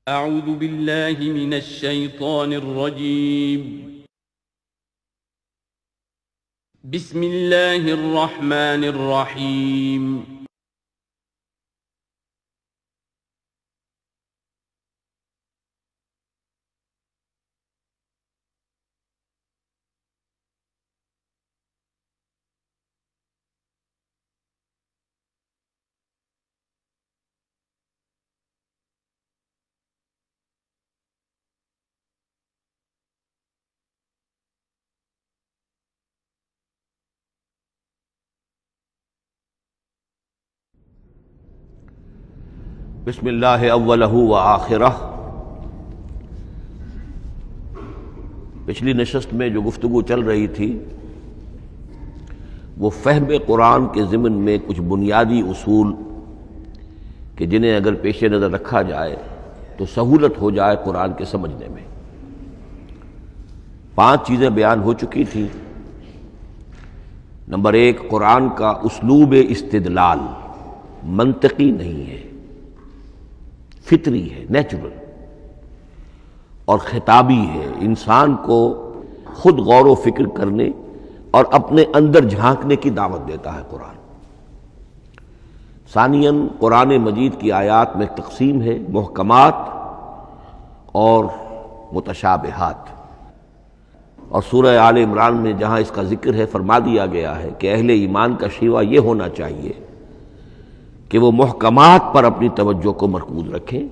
اعوذ باللہ من الشیطان الرجیم بسم اللہ الرحمن الرحیم بسم اللہ اولہ و آخرہ۔ پچھلی نشست میں جو گفتگو چل رہی تھی وہ فہم قرآن کے ضمن میں کچھ بنیادی اصول کہ جنہیں اگر پیش نظر رکھا جائے تو سہولت ہو جائے قرآن کے سمجھنے میں۔ 5 چیزیں بیان ہو چکی تھیں۔ نمبر 1، قرآن کا اسلوب استدلال منطقی نہیں ہے، فطری ہے، نیچرل اور خطابی ہے، انسان کو خود غور و فکر کرنے اور اپنے اندر جھانکنے کی دعوت دیتا ہے قرآن۔ ثانیاً، قرآن مجید کی آیات میں تقسیم ہے، محکمات اور متشابہات، اور سورہ آل عمران میں جہاں اس کا ذکر ہے فرما دیا گیا ہے کہ اہل ایمان کا شیوہ یہ ہونا چاہیے کہ وہ محکمات پر اپنی توجہ کو مرکوز رکھیں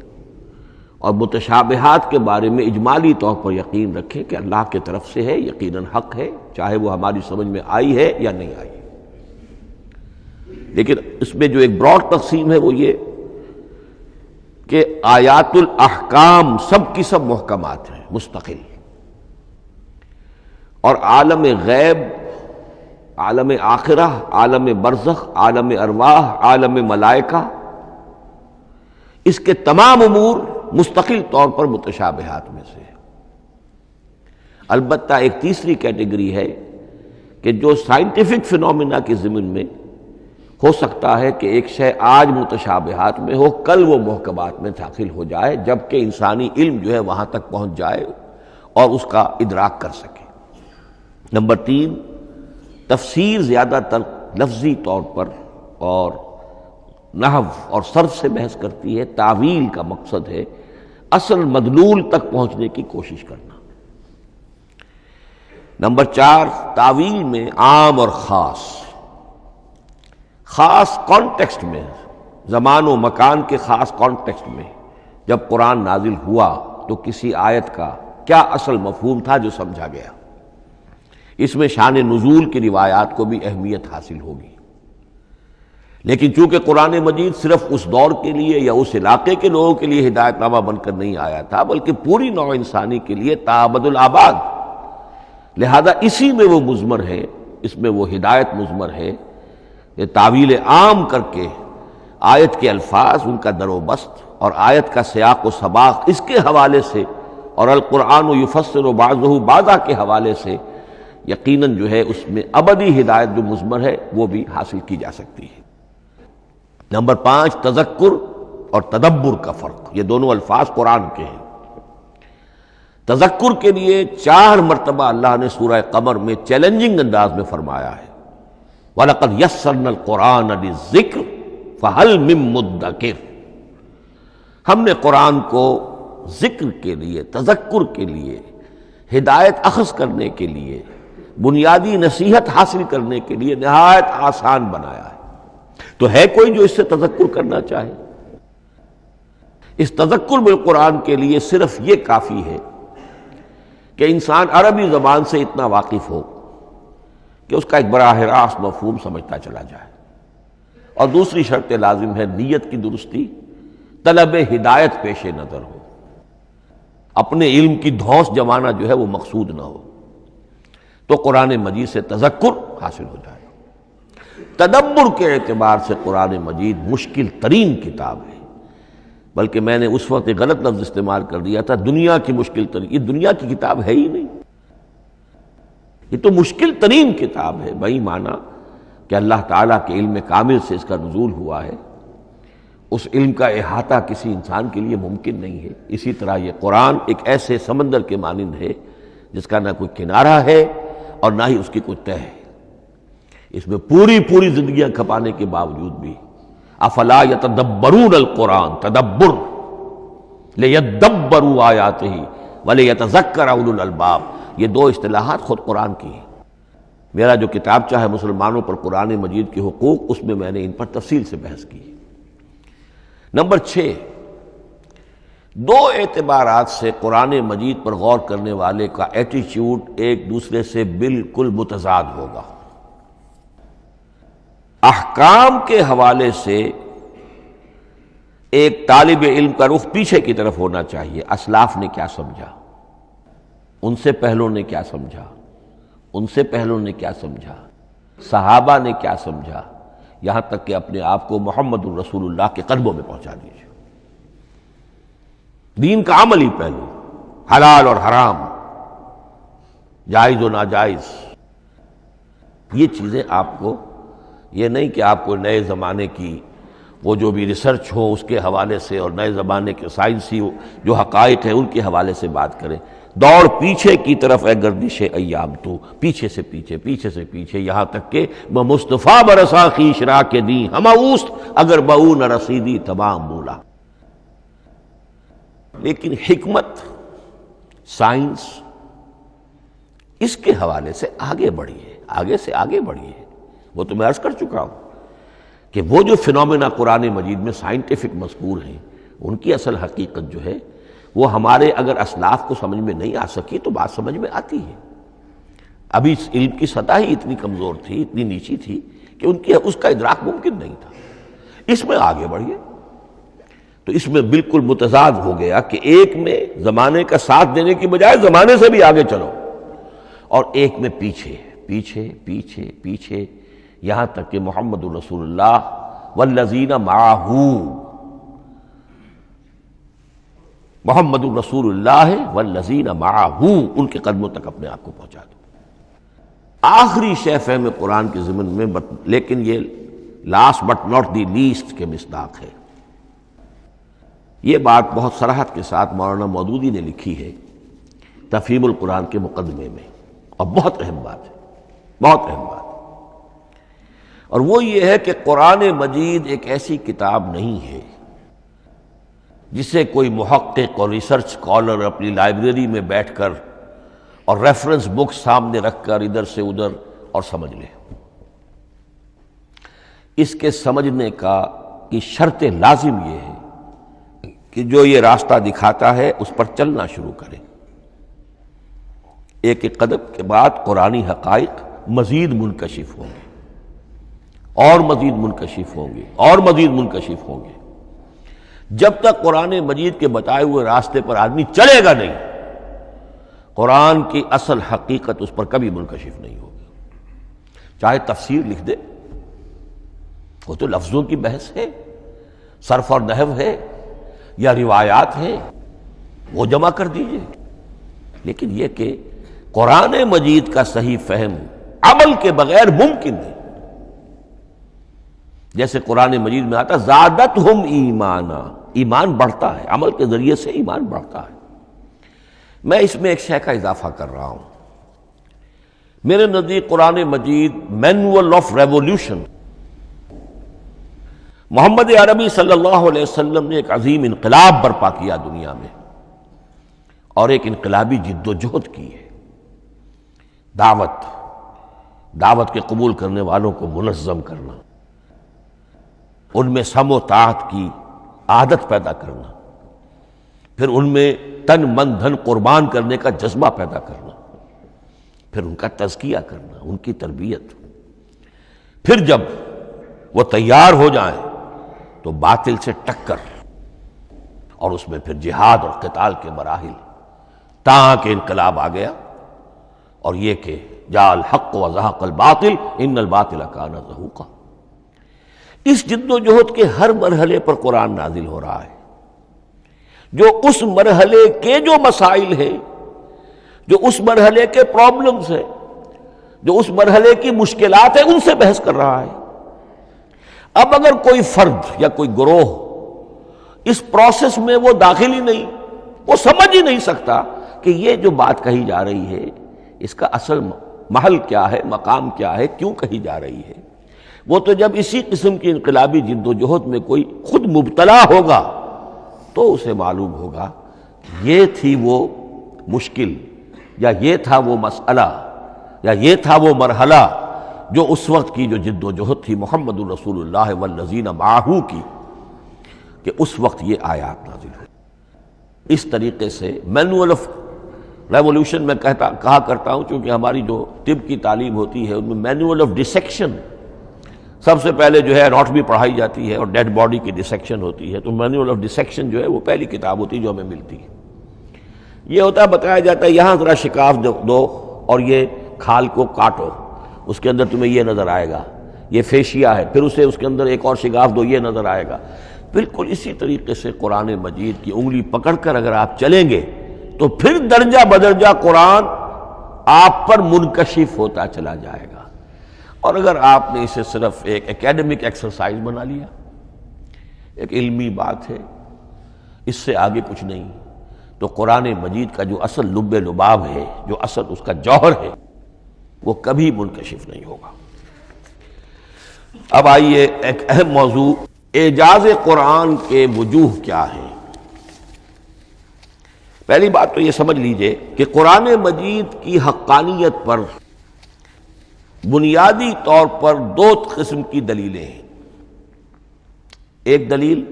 اور متشابہات کے بارے میں اجمالی طور پر یقین رکھیں کہ اللہ کی طرف سے ہے، یقیناً حق ہے، چاہے وہ ہماری سمجھ میں آئی ہے یا نہیں آئی۔ لیکن اس میں جو ایک براڈ تقسیم ہے وہ یہ کہ آیات الاحکام سب کی سب محکمات ہیں، مستقل، اور عالم غیب، عالم آخرہ، عالم برزخ، عالم ارواح، عالم ملائکہ، اس کے تمام امور مستقل طور پر متشابہات میں سے ہے۔ البتہ ایک تیسری کیٹیگری ہے کہ جو سائنٹیفک فینومینا کے ضمن میں ہو سکتا ہے کہ ایک شے آج متشابہات میں ہو، کل وہ محکمات میں داخل ہو جائے، جبکہ انسانی علم جو ہے وہاں تک پہنچ جائے اور اس کا ادراک کر سکے۔ نمبر 3، تفسیر زیادہ تر لفظی طور پر اور نحو اور صرف سے بحث کرتی ہے، تعویل کا مقصد ہے اصل مدلول تک پہنچنے کی کوشش کرنا۔ نمبر 4، تعویل میں عام اور خاص کانٹیکسٹ میں، زمان و مکان کے خاص کانٹیکسٹ میں جب قرآن نازل ہوا تو کسی آیت کا کیا اصل مفہوم تھا جو سمجھا گیا، اس میں شان نزول کی روایات کو بھی اہمیت حاصل ہوگی۔ لیکن چونکہ قرآن مجید صرف اس دور کے لیے یا اس علاقے کے لوگوں کے لیے ہدایت نامہ بن کر نہیں آیا تھا، بلکہ پوری نوع انسانی کے لیے تا ابد الآباد، لہذا اسی میں وہ مضمر ہے، اس میں وہ ہدایت مضمر ہے کہ تعویل عام کر کے آیت کے الفاظ، ان کا در و بست اور آیت کا سیاق و سباق اس کے حوالے سے، اور القرآن یفسر بعضہ بعضا کے حوالے سے یقیناً جو ہے اس میں ابدی ہدایت جو مضمر ہے وہ بھی حاصل کی جا سکتی ہے۔ نمبر 5، تذکر اور تدبر کا فرق، یہ دونوں الفاظ قرآن کے ہیں۔ تذکر کے لیے 4 مرتبہ اللہ نے سورہ قمر میں چیلنجنگ انداز میں فرمایا ہے، وَلَقَدْ يَسَّرْنَا الْقُرْآنَ لِلذِّكْرِ فَهَلْ مِن مُدَّكِرٍ، ہم نے قرآن کو ذکر کے لیے، تذکر کے لیے، ہدایت اخذ کرنے کے لیے، بنیادی نصیحت حاصل کرنے کے لیے نہایت آسان بنایا ہے۔ تو ہے کوئی جو اس سے تذکر کرنا چاہے؟ اس تذکر بالقرآن کے لیے صرف یہ کافی ہے کہ انسان عربی زبان سے اتنا واقف ہو کہ اس کا ایک براہ راست مفہوم سمجھتا چلا جائے، اور دوسری شرط لازم ہے نیت کی درستی، طلب ہدایت پیش نظر ہو، اپنے علم کی دھوس جمانا جو ہے وہ مقصود نہ ہو، تو قرآن مجید سے تذکر حاصل ہو جائے۔ تدبر کے اعتبار سے قرآن مجید مشکل ترین کتاب ہے، بلکہ میں نے اس وقت ایک غلط لفظ استعمال کر دیا تھا، دنیا کی مشکل ترین، یہ دنیا کی کتاب ہے ہی نہیں، یہ تو مشکل ترین کتاب ہے، بھائی معنی کہ اللہ تعالیٰ کے علم کامل سے اس کا نزول ہوا ہے، اس علم کا احاطہ کسی انسان کے لیے ممکن نہیں ہے۔ اسی طرح یہ قرآن ایک ایسے سمندر کے مانند ہے جس کا نہ کوئی کنارہ ہے اور نہ ہی اس کی کوئی تہہ ہے۔ اس میں پوری زندگیاں کھپانے کے باوجود بھی افلا یتدبرون القرآن، تدبر، لیدبروا آیاتہ ولیتذکر اولو الالباب، یہ دو اصطلاحات خود قرآن کی ہیں۔ میرا جو کتابچہ ہے مسلمانوں پر قرآن مجید کے حقوق، اس میں نے ان پر تفصیل سے بحث کی۔ نمبر 6، دو اعتبارات سے قرآن مجید پر غور کرنے والے کا ایٹیچیوڈ ایک دوسرے سے بالکل متضاد ہوگا۔ احکام کے حوالے سے ایک طالب علم کا رخ پیچھے کی طرف ہونا چاہیے، اسلاف نے کیا سمجھا، ان سے پہلوں نے کیا سمجھا، ان سے پہلوں نے کیا سمجھا، صحابہ نے کیا سمجھا، یہاں تک کہ اپنے آپ کو محمد الرسول اللہ کے قدموں میں پہنچا دیجیے۔ دین کا عملی پہلو، حلال اور حرام، جائز و ناجائز، یہ چیزیں آپ کو، یہ نہیں کہ آپ کو نئے زمانے کی وہ جو بھی ریسرچ ہو اس کے حوالے سے اور نئے زمانے کے سائنسی جو حقائق ہیں ان کے حوالے سے بات کریں۔ دوڑ پیچھے کی طرف ہے گردش ایام، تو پیچھے سے پیچھے، پیچھے سے پیچھے، یہاں تک کہ مصطفیٰ برسا خیش را کے دی ہم اوست اگر بہو نہ رسیدی تمام مولا۔ لیکن حکمت، سائنس اس کے حوالے سے آگے بڑھی ہے، آگے سے آگے بڑھی ہے۔ وہ تو میں عرض کر چکا ہوں کہ وہ جو فینومینا قرآن مجید میں سائنٹیفک مذکور ہیں، ان کی اصل حقیقت جو ہے وہ ہمارے اگر اسلاف کو سمجھ میں نہیں آ سکی تو بات سمجھ میں آتی ہے۔ ابھی اس علم کی سطح ہی اتنی کمزور تھی، اتنی نیچی تھی کہ ان کی اس کا ادراک ممکن نہیں تھا۔ اس میں آگے بڑھیے تو اس میں بالکل متضاد ہو گیا کہ ایک میں زمانے کا ساتھ دینے کی بجائے زمانے سے بھی آگے چلو، اور ایک میں پیچھے پیچھے پیچھے پیچھے، یہاں تک کہ محمد الرسول اللہ والذین معہ، محمد الرسول اللہ والذین معہ، ان کے قدموں تک اپنے آپ کو پہنچا دو۔ آخری شے فہم قرآن کے ضمن میں، لیکن یہ last but not the least کے مصداق ہے، یہ بات بہت صراحت کے ساتھ مولانا مودودی نے لکھی ہے تفہیم القرآن کے مقدمے میں، اور بہت اہم بات ہے، بہت اہم بات۔ اور وہ یہ ہے کہ قرآن مجید ایک ایسی کتاب نہیں ہے جسے کوئی محقق اور ریسرچ اسکالر اپنی لائبریری میں بیٹھ کر اور ریفرنس بک سامنے رکھ کر ادھر سے ادھر اور سمجھ لے۔ اس کے سمجھنے کی شرط لازم یہ ہے کہ جو یہ راستہ دکھاتا ہے اس پر چلنا شروع کرے۔ ایک ایک قدم کے بعد قرآنی حقائق مزید منکشف ہوں گے، اور مزید منکشف ہوں گے، اور مزید منکشف ہوں گے۔ جب تک قرآن مجید کے بتائے ہوئے راستے پر آدمی چلے گا نہیں، قرآن کی اصل حقیقت اس پر کبھی منکشف نہیں ہوگی۔ چاہے تفسیر لکھ دے، وہ تو لفظوں کی بحث ہے، صرف اور نحو ہے، یا روایات ہیں، وہ جمع کر دیجئے۔ لیکن یہ کہ قرآن مجید کا صحیح فہم عمل کے بغیر ممکن ہے۔ جیسے قرآن مجید میں آتا زادتہم ایمانا، ایمان بڑھتا ہے، عمل کے ذریعے سے ایمان بڑھتا ہے۔ میں اس میں ایک شے کا اضافہ کر رہا ہوں۔ میرے نزدیک قرآن مجید مینول آف ریولیوشن، محمد عربی صلی اللہ علیہ وسلم نے ایک عظیم انقلاب برپا کیا دنیا میں، اور ایک انقلابی جد و جہد کی ہے۔ دعوت کے قبول کرنے والوں کو منظم کرنا، ان میں سم و طاعت کی عادت پیدا کرنا، پھر ان میں تن من دھن قربان کرنے کا جذبہ پیدا کرنا، پھر ان کا تزکیہ کرنا، ان کی تربیت، پھر جب وہ تیار ہو جائیں تو باطل سے ٹکر، اور اس میں پھر جہاد اور قتال کے مراحل، تاکہ انقلاب آ گیا، اور یہ کہ جاء الحق وزہق الباطل ان الباطل کان زہوقا۔ اس جد و جہد کے ہر مرحلے پر قرآن نازل ہو رہا ہے، جو اس مرحلے کے جو مسائل ہیں، جو اس مرحلے کے پرابلمز ہیں، جو اس مرحلے کی مشکلات ہیں، ان سے بحث کر رہا ہے۔ اب اگر کوئی فرد یا کوئی گروہ اس پروسیس میں وہ داخل ہی نہیں، وہ سمجھ ہی نہیں سکتا کہ یہ جو بات کہی جا رہی ہے اس کا اصل محل کیا ہے، مقام کیا ہے، کیوں کہی جا رہی ہے۔ وہ تو جب اسی قسم کی انقلابی جد و جہد میں کوئی خود مبتلا ہوگا تو اسے معلوم ہوگا کہ یہ تھی وہ مشکل، یا یہ تھا وہ مسئلہ، یا یہ تھا وہ مرحلہ جو اس وقت کی جو جد و جہد تھی محمد الرسول اللہ والذین معہ کی، کہ اس وقت یہ آیات نازل ہوئی۔ اس طریقے سے مینول آف ریولوشن میں کہا کرتا ہوں، چونکہ ہماری جو طب کی تعلیم ہوتی ہے ان میں مینول آف ڈسیکشن سب سے پہلے جو ہے اناٹمی پڑھائی جاتی ہے، اور ڈیڈ باڈی کی ڈسیکشن ہوتی ہے، تو مینول آف ڈسیکشن جو ہے وہ پہلی کتاب ہوتی ہے جو ہمیں ملتی ہے۔ یہ ہوتا ہے، بتایا جاتا ہے یہاں ذرا شکاف دو اور یہ کھال کو کاٹو، اس کے اندر تمہیں یہ نظر آئے گا، یہ فیشیا ہے، پھر اسے اس کے اندر ایک اور شگاف دو، یہ نظر آئے گا۔ بالکل اسی طریقے سے قرآن مجید کی انگلی پکڑ کر اگر آپ چلیں گے تو پھر درجہ بدرجہ قرآن آپ پر منکشف ہوتا چلا جائے گا۔ اور اگر آپ نے اسے صرف ایک اکیڈمک ایکسرسائز بنا لیا، ایک علمی بات ہے، اس سے آگے کچھ نہیں، تو قرآن مجید کا جو اصل لب لباب ہے، جو اصل اس کا جوہر ہے، وہ کبھی منکشف نہیں ہوگا۔ اب آئیے ایک اہم موضوع، اعجاز قرآن کے وجوہ کیا ہیں۔ پہلی بات تو یہ سمجھ لیجئے کہ قرآن مجید کی حقانیت پر بنیادی طور پر دو قسم کی دلیلیں ہیں۔ ایک دلیل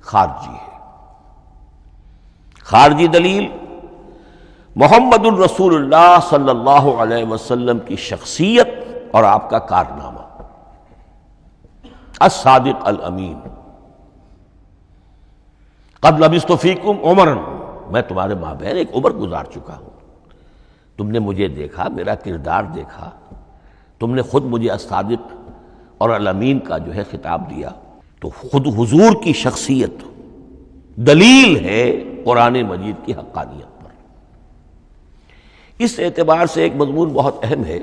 خارجی ہے، خارجی دلیل محمد الرسول اللہ صلی اللہ علیہ وسلم کی شخصیت اور آپ کا کارنامہ، الصادق الامین۔ قد لبثت فیکم عمرا، میں تمہارے مابین ایک عمر گزار چکا ہوں، تم نے مجھے دیکھا، میرا کردار دیکھا، تم نے خود مجھے الصادق اور الامین کا جو ہے خطاب دیا، تو خود حضور کی شخصیت دلیل ہے قرآن مجید کی حقانیت پر۔ اس اعتبار سے ایک مضمون بہت اہم ہے،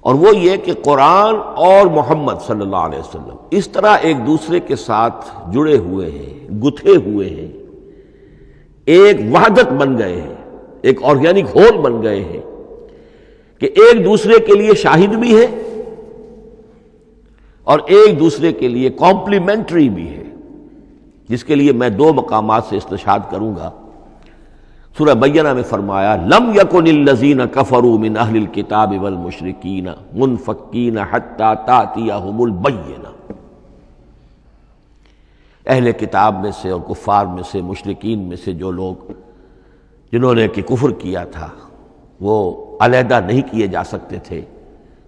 اور وہ یہ کہ قرآن اور محمد صلی اللہ علیہ وسلم اس طرح ایک دوسرے کے ساتھ جڑے ہوئے ہیں، گتھے ہوئے ہیں، ایک وحدت بن گئے ہیں، ایک آرگینک ہول بن گئے ہیں، کہ ایک دوسرے کے لیے شاہد بھی ہے اور ایک دوسرے کے لیے کمپلیمنٹری بھی ہے، جس کے لیے میں دو مقامات سے استشہاد کروں گا۔ سورہ بینہ میں فرمایا لم یکن الذین کفروا من اہل الکتاب والمشرکین منفکین حتی تأتیہم البینہ، اہل کتاب میں سے اور کفار میں سے، مشرکین میں سے جو لوگ جنہوں نے کہ کفر کیا تھا، وہ علیحدہ نہیں کیے جا سکتے تھے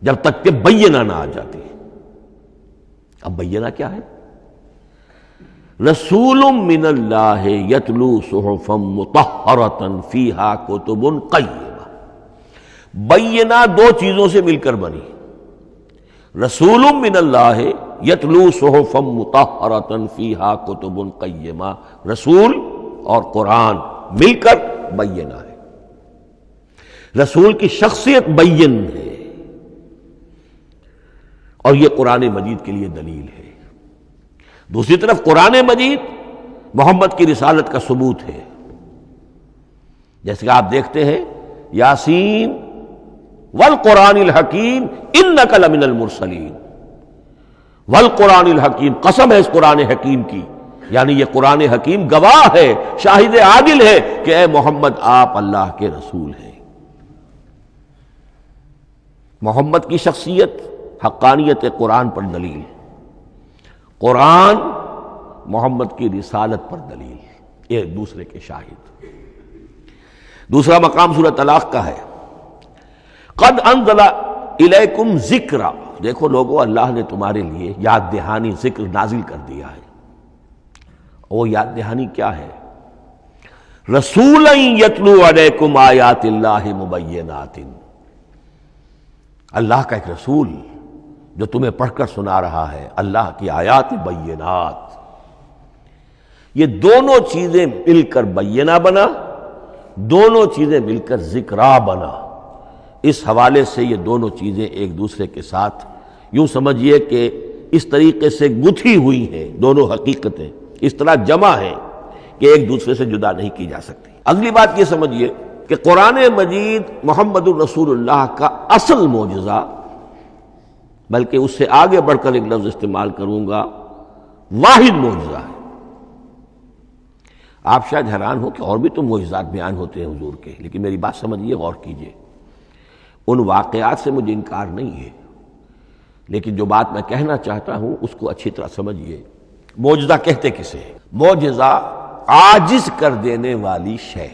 جب تک کہ بینہ نہ آ جاتی۔ اب بینہ کیا ہے؟ رسول من اللہ یتلو صحفا مطہرۃ فیہا کتب قیمہ۔ بینہ دو چیزوں سے مل کر بنی، رسول من اللہ یتلو صحفا مطہرۃ فیہا کتب قیمہ، رسول اور قرآن مل کر بینہ ہے۔ رسول کی شخصیت بین ہے، اور یہ قرآن مجید کے لیے دلیل ہے۔ دوسری طرف قرآن مجید محمد کی رسالت کا ثبوت ہے، جیسے کہ آپ دیکھتے ہیں یاسین والقرآن الحکیم انک لمن المرسلین، والقرآن الحکیم، قسم ہے اس قرآن حکیم کی، یعنی یہ قرآن حکیم گواہ ہے، شاہد عادل ہے کہ اے محمد آپ اللہ کے رسول ہیں۔ محمد کی شخصیت، حقانیت قرآن پر دلیل، قرآن محمد کی رسالت پر دلیل، ایک دوسرے کے شاہد۔ دوسرا مقام سورہ طلاق کا ہے، قد انزل الیکم ذکرا، دیکھو لوگو اللہ نے تمہارے لیے یاد دہانی ذکر نازل کر دیا ہے۔ وہ یاد دہانی کیا ہے؟ رسولا یتلو علیکم آیات اللہ مبینات، اللہ کا ایک رسول جو تمہیں پڑھ کر سنا رہا ہے اللہ کی آیات بینات۔ یہ دونوں چیزیں مل کر بینہ بنا، دونوں چیزیں مل کر ذکرا بنا۔ اس حوالے سے یہ دونوں چیزیں ایک دوسرے کے ساتھ یوں سمجھیے کہ اس طریقے سے گتھی ہوئی ہیں دونوں حقیقتیں، اس طرح جمع ہیں کہ ایک دوسرے سے جدا نہیں کی جا سکتی۔ اگلی بات یہ سمجھیے کہ قرآن مجید محمد الرسول اللہ کا اصل معجزہ، بلکہ اس سے آگے بڑھ کر ایک لفظ استعمال کروں گا، واحد معجزہ ہے۔ آپ شاید حیران ہو کہ اور بھی تو معجزات بیان ہوتے ہیں حضور کے، لیکن میری بات سمجھیے، غور کیجیے۔ ان واقعات سے مجھے انکار نہیں ہے، لیکن جو بات میں کہنا چاہتا ہوں اس کو اچھی طرح سمجھیے۔ معجزہ کہتے کسے ہیں؟ معجزہ عاجز کر دینے والی شے۔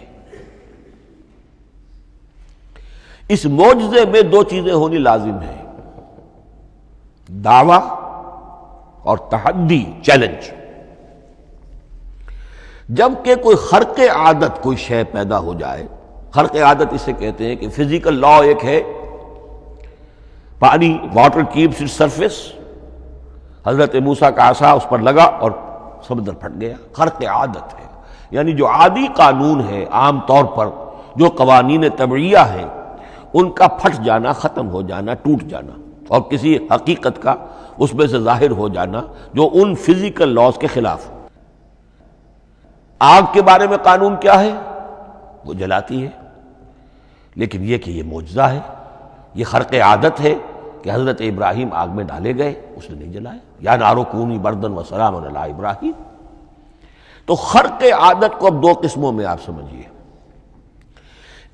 اس معجزے میں دو چیزیں ہونی لازم ہیں، دعویٰ اور تحدی، چیلنج۔ جب کہ کوئی خرق عادت کوئی شے پیدا ہو جائے، خرق عادت اسے کہتے ہیں کہ فزیکل لا ایک ہے، پانی، واٹر کیپس اٹس سرفیس، حضرت موسیٰ کا عصا اس پر لگا اور سمندر پھٹ گیا، خرق عادت ہے۔ یعنی جو عادی قانون ہے، عام طور پر جو قوانین طبعیہ ہیں، ان کا پھٹ جانا، ختم ہو جانا، ٹوٹ جانا، اور کسی حقیقت کا اس میں سے ظاہر ہو جانا جو ان فزیکل لاز کے خلاف۔ آگ کے بارے میں قانون کیا ہے؟ وہ جلاتی ہے، لیکن یہ کہ یہ معجزہ ہے، یہ خرق عادت ہے کہ حضرت ابراہیم آگ میں ڈالے گئے، اس نے نہیں جلایا، یا نارو کونی بردن و سلام علی ابراہیم۔ تو خرق عادت کو اب دو قسموں میں آپ سمجھیے۔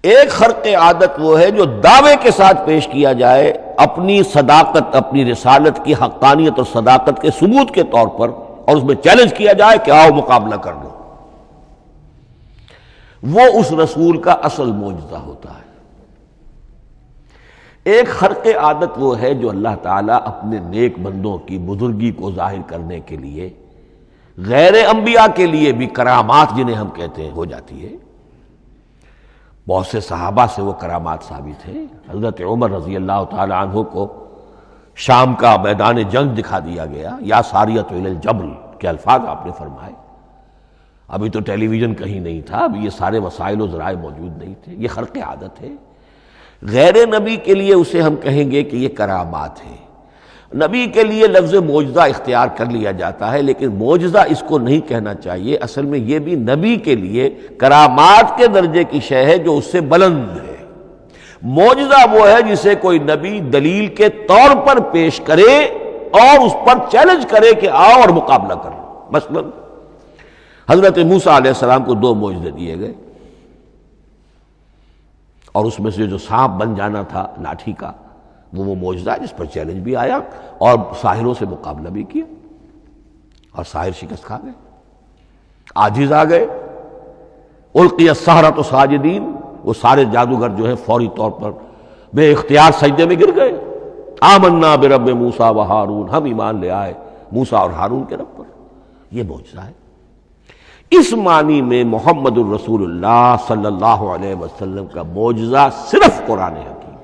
ایک خرق عادت وہ ہے جو دعوے کے ساتھ پیش کیا جائے، اپنی صداقت، اپنی رسالت کی حقانیت اور صداقت کے ثبوت کے طور پر، اور اس میں چیلنج کیا جائے کہ آؤ مقابلہ کر لو۔ وہ اس رسول کا اصل معجزہ ہوتا ہے۔ ایک خرق عادت وہ ہے جو اللہ تعالیٰ اپنے نیک بندوں کی بزرگی کو ظاہر کرنے کے لیے، غیر انبیاء کے لیے بھی کرامات جنہیں ہم کہتے ہیں ہو جاتی ہے۔ بہت سے صحابہ سے وہ کرامات ثابت ہیں۔ حضرت عمر رضی اللہ تعالی عنہ کو شام کا میدان جنگ دکھا دیا گیا، یا ساریۃ الی الجبل کے الفاظ آپ نے فرمائے۔ ابھی تو ٹیلی ویژن کہیں نہیں تھا، ابھی یہ سارے وسائل و ذرائع موجود نہیں تھے، یہ خرق عادت ہے۔ غیر نبی کے لیے اسے ہم کہیں گے کہ یہ کرامات ہے۔ نبی کے لیے لفظ معجزہ اختیار کر لیا جاتا ہے، لیکن معجزہ اس کو نہیں کہنا چاہیے، اصل میں یہ بھی نبی کے لیے کرامات کے درجے کی شے ہے جو اس سے بلند ہے۔ معجزہ وہ ہے جسے کوئی نبی دلیل کے طور پر پیش کرے اور اس پر چیلنج کرے کہ آؤ اور مقابلہ کرو۔ مثلا حضرت موسیٰ علیہ السلام کو دو معجزے دیے گئے، اور اس میں سے جو سانپ بن جانا تھا لاٹھی کا، وہ معجزہ ہے جس پر چیلنج بھی آیا اور ساحروں سے مقابلہ بھی کیا، اور ساحر شکست کھا گئے، عاجز آ گئے۔ القی السحرۃ ساجدین، وہ سارے جادوگر جو ہیں فوری طور پر بے اختیار سجدے میں گر گئے۔ آمنا برب موسیٰ و ہارون، ہم ایمان لے آئے موسیٰ اور ہارون کے رب پر۔ یہ معجزہ ہے۔ اس معنی میں محمد الرسول اللہ صلی اللہ علیہ وسلم کا معجزہ صرف قرآن حکیم۔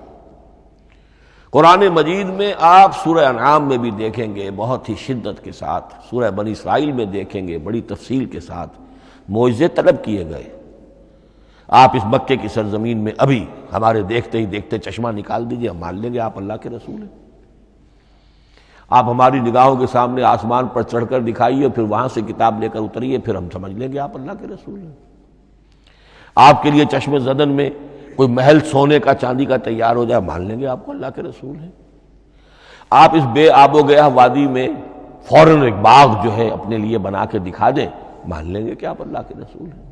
قرآن مجید میں آپ سورہ انعام میں بھی دیکھیں گے بہت ہی شدت کے ساتھ، سورہ بنی اسرائیل میں دیکھیں گے بڑی تفصیل کے ساتھ معجزے طلب کیے گئے۔ آپ اس مکے کی سرزمین میں ابھی ہمارے دیکھتے ہی دیکھتے چشمہ نکال دیجئے، ہم مان لیں گے آپ اللہ کے رسول ہیں۔ آپ ہماری نگاہوں کے سامنے آسمان پر چڑھ کر دکھائیے، پھر وہاں سے کتاب لے کر اتریے، پھر ہم سمجھ لیں گے آپ اللہ کے رسول ہیں۔ آپ کے لیے چشم زدن میں کوئی محل سونے کا چاندی کا تیار ہو جائے، مان لیں گے آپ کو اللہ کے رسول ہیں۔ آپ اس بے آب و گیا وادی میں فوراً ایک باغ جو ہے اپنے لیے بنا کے دکھا دیں، مان لیں گے کہ آپ اللہ کے رسول ہیں۔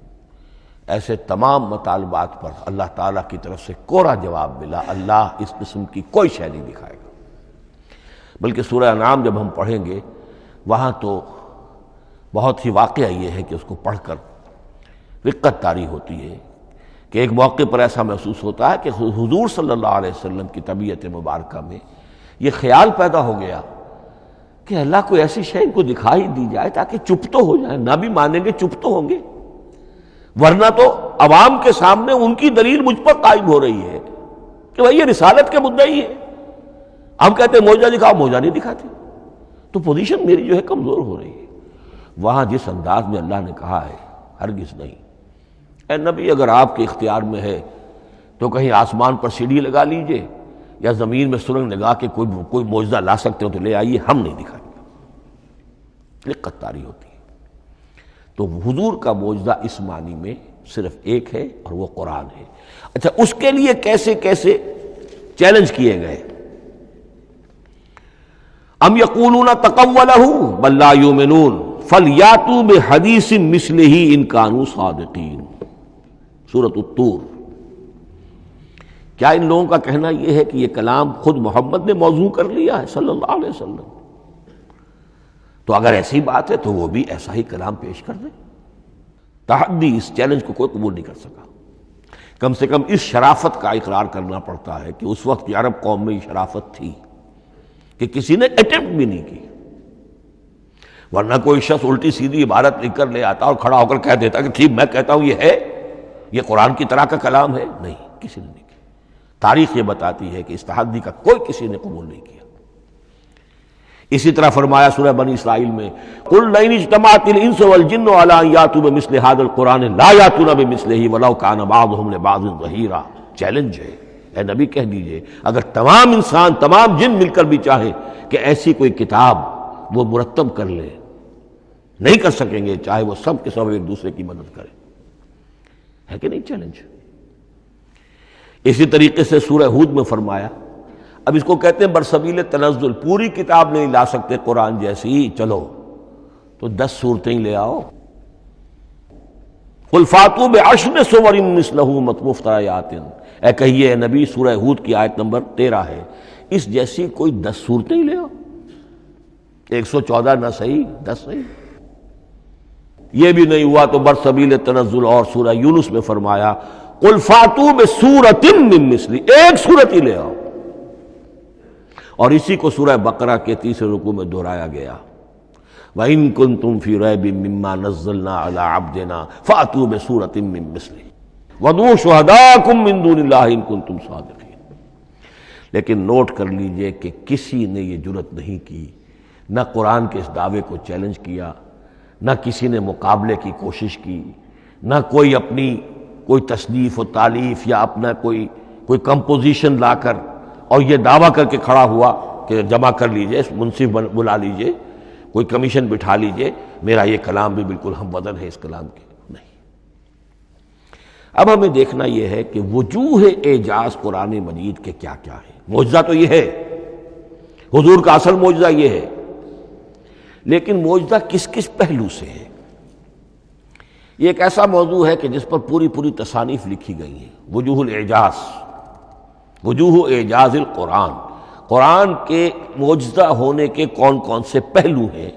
ایسے تمام مطالبات پر اللہ تعالیٰ کی طرف سے کوڑا جواب ملا، اللہ اس قسم کی کوئی شے نہیں دکھائے گا۔ بلکہ سورہ انعام جب ہم پڑھیں گے وہاں تو بہت ہی واقعہ یہ ہے کہ اس کو پڑھ کر رقت طاری ہوتی ہے کہ ایک موقع پر ایسا محسوس ہوتا ہے کہ حضور صلی اللہ علیہ وسلم کی طبیعت مبارکہ میں یہ خیال پیدا ہو گیا کہ اللہ کو ایسی شے ان کو دکھائی دی جائے تاکہ چپ تو ہو جائیں، نہ بھی مانیں گے چپ تو ہوں گے، ورنہ تو عوام کے سامنے ان کی دلیل مجھ پر قائم ہو رہی ہے کہ بھائی یہ رسالت کے مدعی ہے، ہم کہتے ہیں معجزہ دکھاؤ، معجزہ نہیں دکھاتے، تو پوزیشن میری جو ہے کمزور ہو رہی ہے۔ وہاں جس انداز میں اللہ نے کہا ہے، ہرگز نہیں، اے نبی اگر آپ کے اختیار میں ہے تو کہیں آسمان پر سیڑھی لگا لیجئے یا زمین میں سرنگ لگا کے کوئی معجزہ لا سکتے ہو تو لے آئیے، ہم نہیں دکھائیں گے۔ رقت طاری ہوتی ہے۔ تو حضور کا معجزہ اس معنی میں صرف ایک ہے اور وہ قرآن ہے۔ اچھا، اس کے لیے کیسے کیسے چیلنج کیے گئے؟ ام یقولون تقولہ بل لا یؤمنون فلیاتوا بحدیث مثلہ ان کانوا صادقین، سورۃ الطور۔ کیا ان لوگوں کا کہنا یہ ہے کہ یہ کلام خود محمد نے موضوع کر لیا ہے صلی اللہ علیہ وسلم؟ تو اگر ایسی بات ہے تو وہ بھی ایسا ہی کلام پیش کر دیں۔ تحدی، اس چیلنج کو کوئی قبول نہیں کر سکا۔ کم سے کم اس شرافت کا اقرار کرنا پڑتا ہے کہ اس وقت عرب قوم میں یہ شرافت تھی کہ کسی نے اٹمپٹ بھی نہیں کی، ورنہ کوئی شخص الٹی سیدھی عبارت لکھ کر لے آتا اور کھڑا ہو کر کہہ دیتا کہ ٹھیک میں کہتا ہوں یہ ہے، یہ قرآن کی طرح کا کلام ہے۔ نہیں، کسی نے نہیں کیا۔ تاریخ یہ بتاتی ہے کہ اس تحدی کا کوئی کسی نے قبول نہیں کیا۔ اسی طرح فرمایا سورہ بنی اسرائیل میں، قُلْ لَئِنِ اجْتَمَعَتِ الْإِنسُ وَالْجِنُّ عَلَىٰ أَن يَأْتُوا بِمِثْلِ هَٰذَا الْقُرْآنِ لَا يَأْتُونَ بِمِثْلِهِ وَلَوْ كَانَ بَعْضُهُمْ لِبَعْضٍ ظَهِيرًا۔ چیلنج ہے، اے نبی کہہ دیجئے اگر تمام انسان، تمام جن مل کر بھی چاہیں کہ ایسی کوئی کتاب وہ مرتب کر لے، نہیں کر سکیں گے، چاہے وہ سب کے سب ایک دوسرے کی مدد کریں۔ ہے کہ نہیں چیلنج؟ اسی طریقے سے سورہ ہود میں فرمایا، اب اس کو کہتے ہیں برسبیل تنزل، پوری کتاب نہیں لا سکتے قرآن جیسی، چلو تو 10 صورتیں لے آؤ۔ قُلْ فَاتُوا بِعَشْرِ سُوَرٍ مِثْلَهُ مُفْتَرَيَاتٍ، اے کہیے اے نبی، سورہ ہود کی آیت نمبر 13 ہے، اس جیسی کوئی 10 صورتیں لے آؤ، 114 نہ صحیح 10 صحیح۔ یہ بھی نہیں ہوا تو برسبیل تنزل اور سورہ یونس میں فرمایا، قُلْ فَاتُوا بِسُورَةٍ مِّن مِثْلِهِ، ایک سورت ہی لے آؤ۔ اور اسی کو سورہ بقرہ کے 30 رکوع میں دہرایا گیا، وَإِن كُنتُمْ فِي رَيْبٍ مِّمَّا نَزَّلْنَا عَلَىٰ عَبْدِنَا فَأْتُوا بِسُورَةٍ مِّن مِّثْلِهِ وَادْعُوا شُهَدَاءَكُم مِّن دُونِ اللَّهِ إِن كُنتُمْ صَادِقِينَ۔ لیکن نوٹ کر لیجئے کہ کسی نے یہ جرأت نہیں کی، نہ قرآن کے اس دعوے کو چیلنج کیا، نہ کسی نے مقابلے کی کوشش کی، نہ کوئی اپنی کوئی تصنیف و تالیف یا اپنا کوئی کمپوزیشن لا کر اور یہ دعویٰ کر کے کھڑا ہوا کہ جمع کر لیجئے، منصف بلا لیجئے، کوئی کمیشن بٹھا لیجئے، میرا یہ کلام بھی بالکل ہم وزن ہے اس کلام کے۔ نہیں۔ اب ہمیں دیکھنا یہ ہے کہ وجوہ اعجاز قرآن مجید کے کیا کیا ہے۔ معجزہ تو یہ ہے، حضور کا اصل معجزہ یہ ہے، لیکن معجزہ کس کس پہلو سے ہے؟ یہ ایک ایسا موضوع ہے کہ جس پر پوری تصانیف لکھی گئی ہیں۔ وجوہ الاعجاز، وجوہ اعجاز القرآن، قرآن کے معجزہ ہونے کے کون کون سے پہلو ہیں۔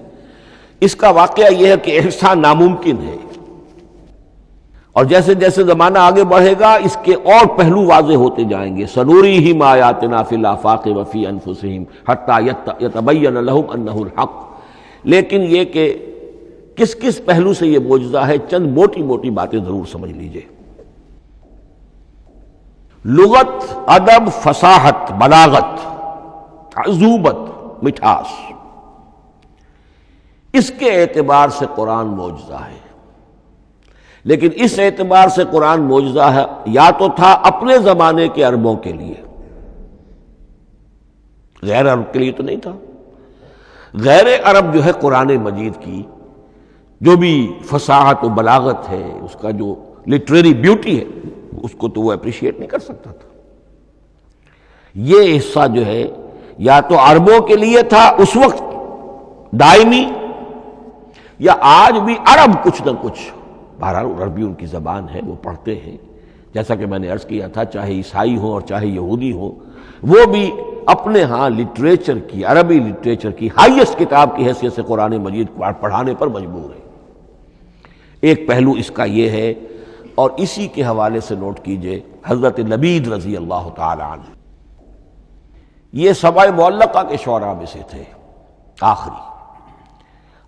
اس کا واقعہ یہ ہے کہ احسان ناممکن ہے، اور جیسے جیسے زمانہ آگے بڑھے گا اس کے اور پہلو واضح ہوتے جائیں گے۔ سنوریہم آیاتنا فی الآفاق وفی انفسہم حتی یتبین لہم انہ الحق۔ لیکن یہ کہ کس کس پہلو سے یہ معجزہ ہے، چند موٹی موٹی باتیں ضرور سمجھ لیجئے۔ لغت، ادب، فصاحت، بلاغت، عذوبت، مٹھاس، اس کے اعتبار سے قرآن معجزہ ہے۔ لیکن اس اعتبار سے قرآن معجزہ ہے، یا تو تھا اپنے زمانے کے عربوں کے لیے، غیر عرب کے لیے تو نہیں تھا۔ غیر عرب جو ہے قرآن مجید کی جو بھی فصاحت و بلاغت ہے، اس کا جو لٹریری بیوٹی ہے، اس کو تو وہ اپریشیٹ نہیں کر سکتا تھا۔ یہ حصہ جو ہے یا تو عربوں کے لیے تھا اس وقت دائمی، یا آج بھی عرب کچھ نہ کچھ، بہرحال عربی ان کی زبان ہے، وہ پڑھتے ہیں، جیسا کہ میں نے عرض کیا تھا، چاہے عیسائی ہوں اور چاہے یہودی ہوں، وہ بھی اپنے ہاں لٹریچر کی، عربی لٹریچر کی ہائیسٹ کتاب کی حیثیت سے قرآن مجید پڑھانے پر مجبور ہے۔ ایک پہلو اس کا یہ ہے، اور اسی کے حوالے سے نوٹ کیجئے حضرت لبید رضی اللہ تعالی عنہ، یہ سبع معلقہ کے شعراء میں سے تھے آخری۔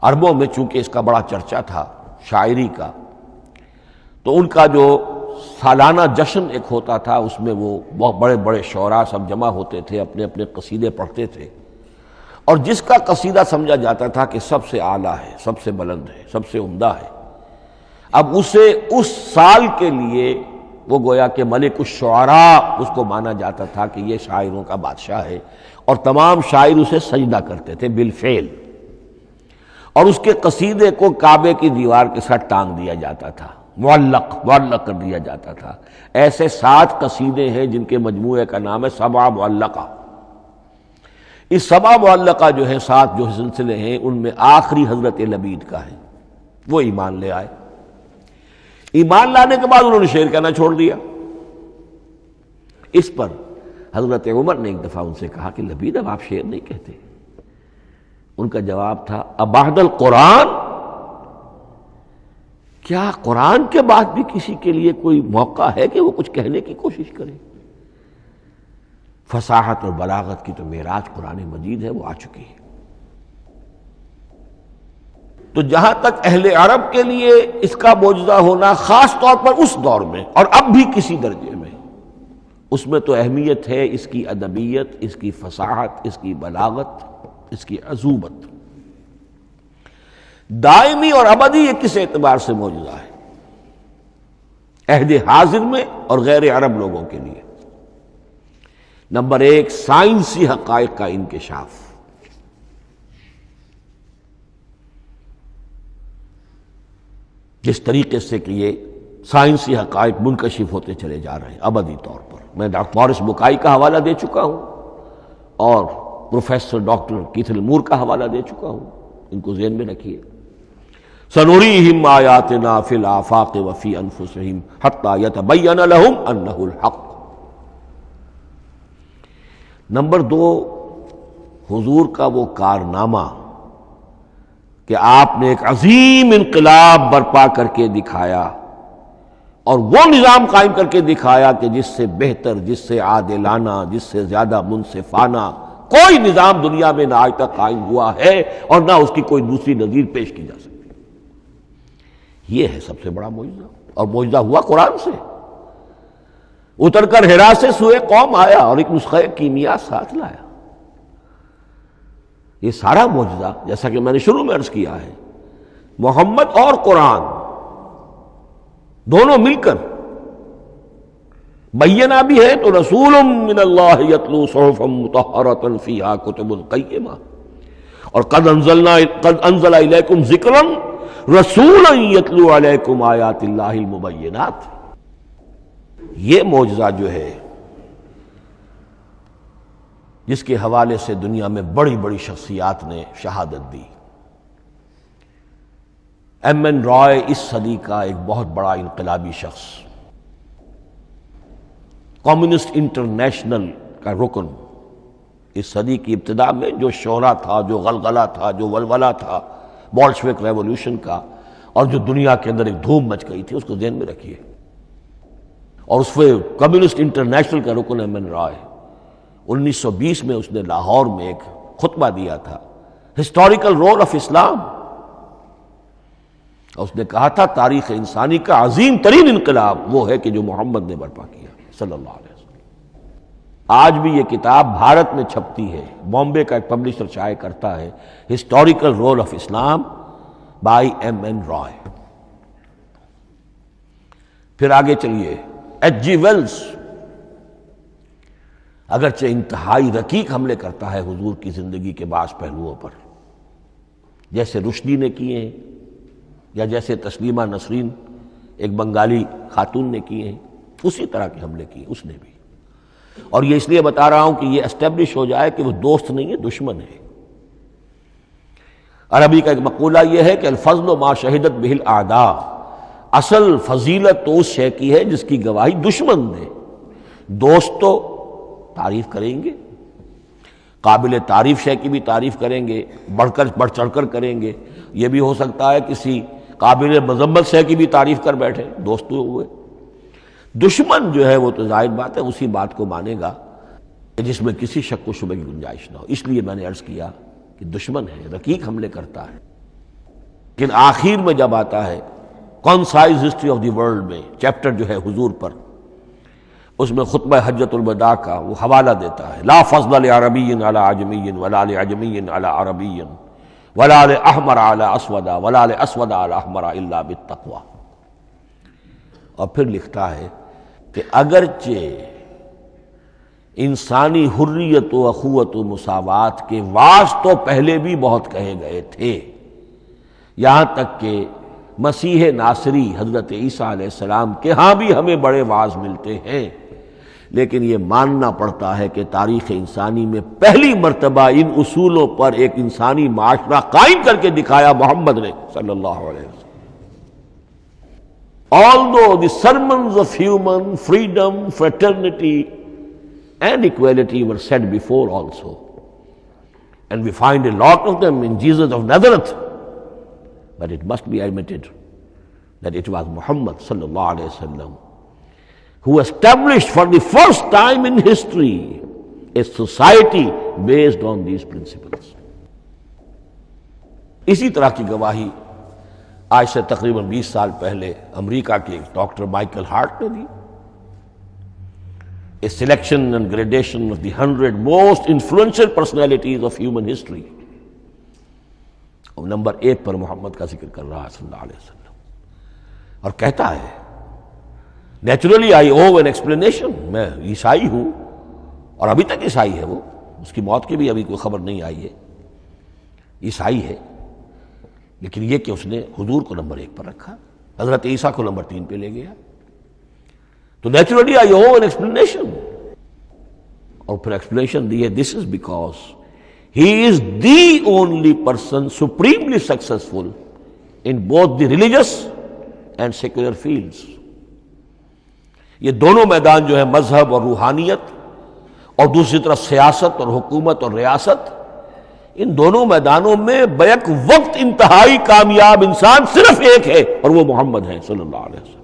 عربوں میں چونکہ اس کا بڑا چرچا تھا شاعری کا، تو ان کا جو سالانہ جشن ایک ہوتا تھا، اس میں وہ بہت بڑے بڑے شعراء سب جمع ہوتے تھے، اپنے اپنے قصیدے پڑھتے تھے، اور جس کا قصیدہ سمجھا جاتا تھا کہ سب سے اعلیٰ ہے، سب سے بلند ہے، سب سے عمدہ ہے، اب اسے اس سال کے لیے وہ گویا کہ ملک الشعراء اس کو مانا جاتا تھا کہ یہ شاعروں کا بادشاہ ہے، اور تمام شاعر اسے سجدہ کرتے تھے بالفعل۔ اور اس کے قصیدے کو کعبے کی دیوار کے ساتھ ٹانگ دیا جاتا تھا، معلق کر دیا جاتا تھا۔ ایسے 7 قصیدے ہیں جن کے مجموعے کا نام ہے 7 معلقہ۔ اس 7 معلقہ جو ہے 7 جو سلسلے ہیں، ان میں آخری حضرت لبید کا ہے، وہ ایمان لے آئے۔ ایمان لانے کے بعد انہوں نے شعر کہنا چھوڑ دیا۔ اس پر حضرت عمر نے ایک دفعہ ان سے کہا کہ لبید اب آپ شعر نہیں کہتے۔ ان کا جواب تھا ابعد القرآن، کیا قرآن کے بعد بھی کسی کے لیے کوئی موقع ہے کہ وہ کچھ کہنے کی کوشش کرے؟ فصاحت اور بلاغت کی تو معراج قرآن مجید ہے، وہ آ چکی ہے۔ تو جہاں تک اہل عرب کے لیے اس کا معجزہ ہونا خاص طور پر اس دور میں اور اب بھی کسی درجے میں، اس میں تو اہمیت ہے اس کی ادبیت، اس کی فصاحت، اس کی بلاغت، اس کی عذوبت۔ دائمی اور ابدی یہ کس اعتبار سے معجزہ ہے؟ عہد حاضر میں اور غیر عرب لوگوں کے لیے۔ نمبر 1، سائنسی حقائق کا انکشاف۔ جس طریقے سے کہ یہ سائنسی حقائق منکشف ہوتے چلے جا رہے ہیں ابدی طور پر۔ میں ڈاکٹر مورس بکائی کا حوالہ دے چکا ہوں اور پروفیسر ڈاکٹر کیتھل مور کا حوالہ دے چکا ہوں، ان کو ذہن میں رکھیے۔ سنریہم آیاتنا فی الآفاق وفی انفسہم حتی یتبین لہم انہ الحق۔ نمبر 2، حضور کا وہ کارنامہ کہ آپ نے ایک عظیم انقلاب برپا کر کے دکھایا اور وہ نظام قائم کر کے دکھایا کہ جس سے بہتر، جس سے عادلانہ، جس سے زیادہ منصفانہ کوئی نظام دنیا میں نہ آج تک قائم ہوا ہے اور نہ اس کی کوئی دوسری نظیر پیش کی جا سکتی۔ یہ ہے سب سے بڑا معجزہ، اور معجزہ ہوا قرآن سے۔ اتر کر حرا سے سوئے قوم آیا اور ایک نسخہ کیمیا ساتھ لایا۔ یہ سارا معجزہ، جیسا کہ میں نے شروع میں عرض کیا ہے، محمد اور قرآن دونوں مل کر بینہ بھی ہے تو رسول من اللہ یتلو صحفا مطہرۃ فیہا کتب قیمہ، اور قد انزل الیکم ذکرا رسولا یتلو علیکم آیات اللہ المبینات۔ یہ معجزہ جو ہے جس کے حوالے سے دنیا میں بڑی بڑی شخصیات نے شہادت دی۔ ایم این رائے اس صدی کا ایک بہت بڑا انقلابی شخص، کمیونسٹ انٹرنیشنل کا رکن، اس صدی کی ابتدا میں جو شورا تھا، جو غلغلہ تھا، جو ولولہ تھا بولشوک ریولوشن کا، اور جو دنیا کے اندر ایک دھوم مچ گئی تھی، اس کو ذہن میں رکھیے۔ اور اس میں کمیونسٹ انٹرنیشنل کا رکن ایم این رائے، 1920 میں اس نے لاہور میں ایک خطبہ دیا تھا، ہسٹوریکل رول آف اسلام، اور اس نے کہا تھا تاریخ انسانی کا عظیم ترین انقلاب وہ ہے کہ جو محمد نے برپا کیا صلی اللہ علیہ وسلم۔ آج بھی یہ کتاب بھارت میں چھپتی ہے، بامبے کا ایک پبلشر شائع کرتا ہے، historical role of Islam by M N Roy. پھر آگے چلیے، ایچ جی ویلز اگرچہ انتہائی رقیق حملے کرتا ہے حضور کی زندگی کے بعض پہلوؤں پر، جیسے رشدی نے کیے ہیں یا جیسے تسلیمہ نسرین ایک بنگالی خاتون نے کیے ہیں، اسی طرح کے حملے کیے اس نے بھی۔ اور یہ اس لیے بتا رہا ہوں کہ یہ اسٹیبلش ہو جائے کہ وہ دوست نہیں ہے، دشمن ہے۔ عربی کا ایک مقولہ یہ ہے کہ الفضل ما شہدت بہ الاعداء، اصل فضیلت تو اس شے کی ہے جس کی گواہی دشمن دے۔ دوست تو تعریف کریں گے، قابل تعریف شے کی بھی تعریف کریں گے، بڑھ چڑھ کر کریں گے۔ یہ بھی ہو سکتا ہے کسی قابل مذمت شے کی بھی تعریف کر بیٹھے، دوست تو ہوئے۔ دشمن جو ہے وہ تو ظاہر بات ہے اسی بات کو مانے گا جس میں کسی شک و شبہ کی گنجائش نہ ہو۔ اس لیے میں نے عرض کیا کہ دشمن ہے، رقیق حملے کرتا ہے، لیکن آخر میں جب آتا ہے concise history of the world میں چیپٹر جو ہے حضور پر، اس میں خطبہ حجۃ الوداع کا وہ حوالہ دیتا ہے، لا فضل لعربی علی عجمی ولا لعجمی علی عربی ولا لاحمر علی اسود ولا لاسود علی احمر الا بالتقوی۔ اور پھر لکھتا ہے کہ اگرچہ انسانی حریت و اخوت و مساوات کے واس تو پہلے بھی بہت کہے گئے تھے، یہاں تک کہ مسیح ناصری حضرت عیسیٰ علیہ السلام کے ہاں بھی ہمیں بڑے واعظ ملتے ہیں، لیکن یہ ماننا پڑتا ہے کہ تاریخ انسانی میں پہلی مرتبہ ان اصولوں پر ایک انسانی معاشرہ قائم کر کے دکھایا محمد نے صلی اللہ علیہ وسلم. Although the sermons of human freedom, fraternity and equality were said before also, and we find a lot of them in Jesus of Nazareth, but it must be admitted that it was Muhammad sallallahu alaihi wasallam who established for the first time in history a society based on these principles. اسی طرح کی گواہی آج سے تقریباً 20 سال پہلے امریکہ کے ڈاکٹر مائیکل ہارٹ نے دی. A selection and gradation of the 100 most influential personalities of human history. اور نمبر 1 پر محمد کا ذکر کر رہا ہے صلی اللہ علیہ وسلم، اور کہتا ہے naturally I owe an explanation, میں عیسائی ہوں اور ابھی تک عیسائی ہے، وہ اس کی موت کی بھی ابھی کوئی خبر نہیں آئی ہے، عیسائی ہے، لیکن یہ کہ اس نے حضور کو نمبر 1 پر رکھا، حضرت عیسیٰ کو نمبر 3 پہ لے گیا. تو naturally I owe an explanation, اور پھر ایکسپلینیشن دی ہے this is because he is the only person supremely successful in both the religious and secular fields. یہ دونوں میدان جو ہے مذہب اور روحانیت اور دوسری طرف سیاست اور حکومت اور ریاست، ان دونوں میدانوں میں بیک وقت انتہائی کامیاب انسان صرف ایک ہے، اور وہ محمد ہے صلی اللہ علیہ وسلم.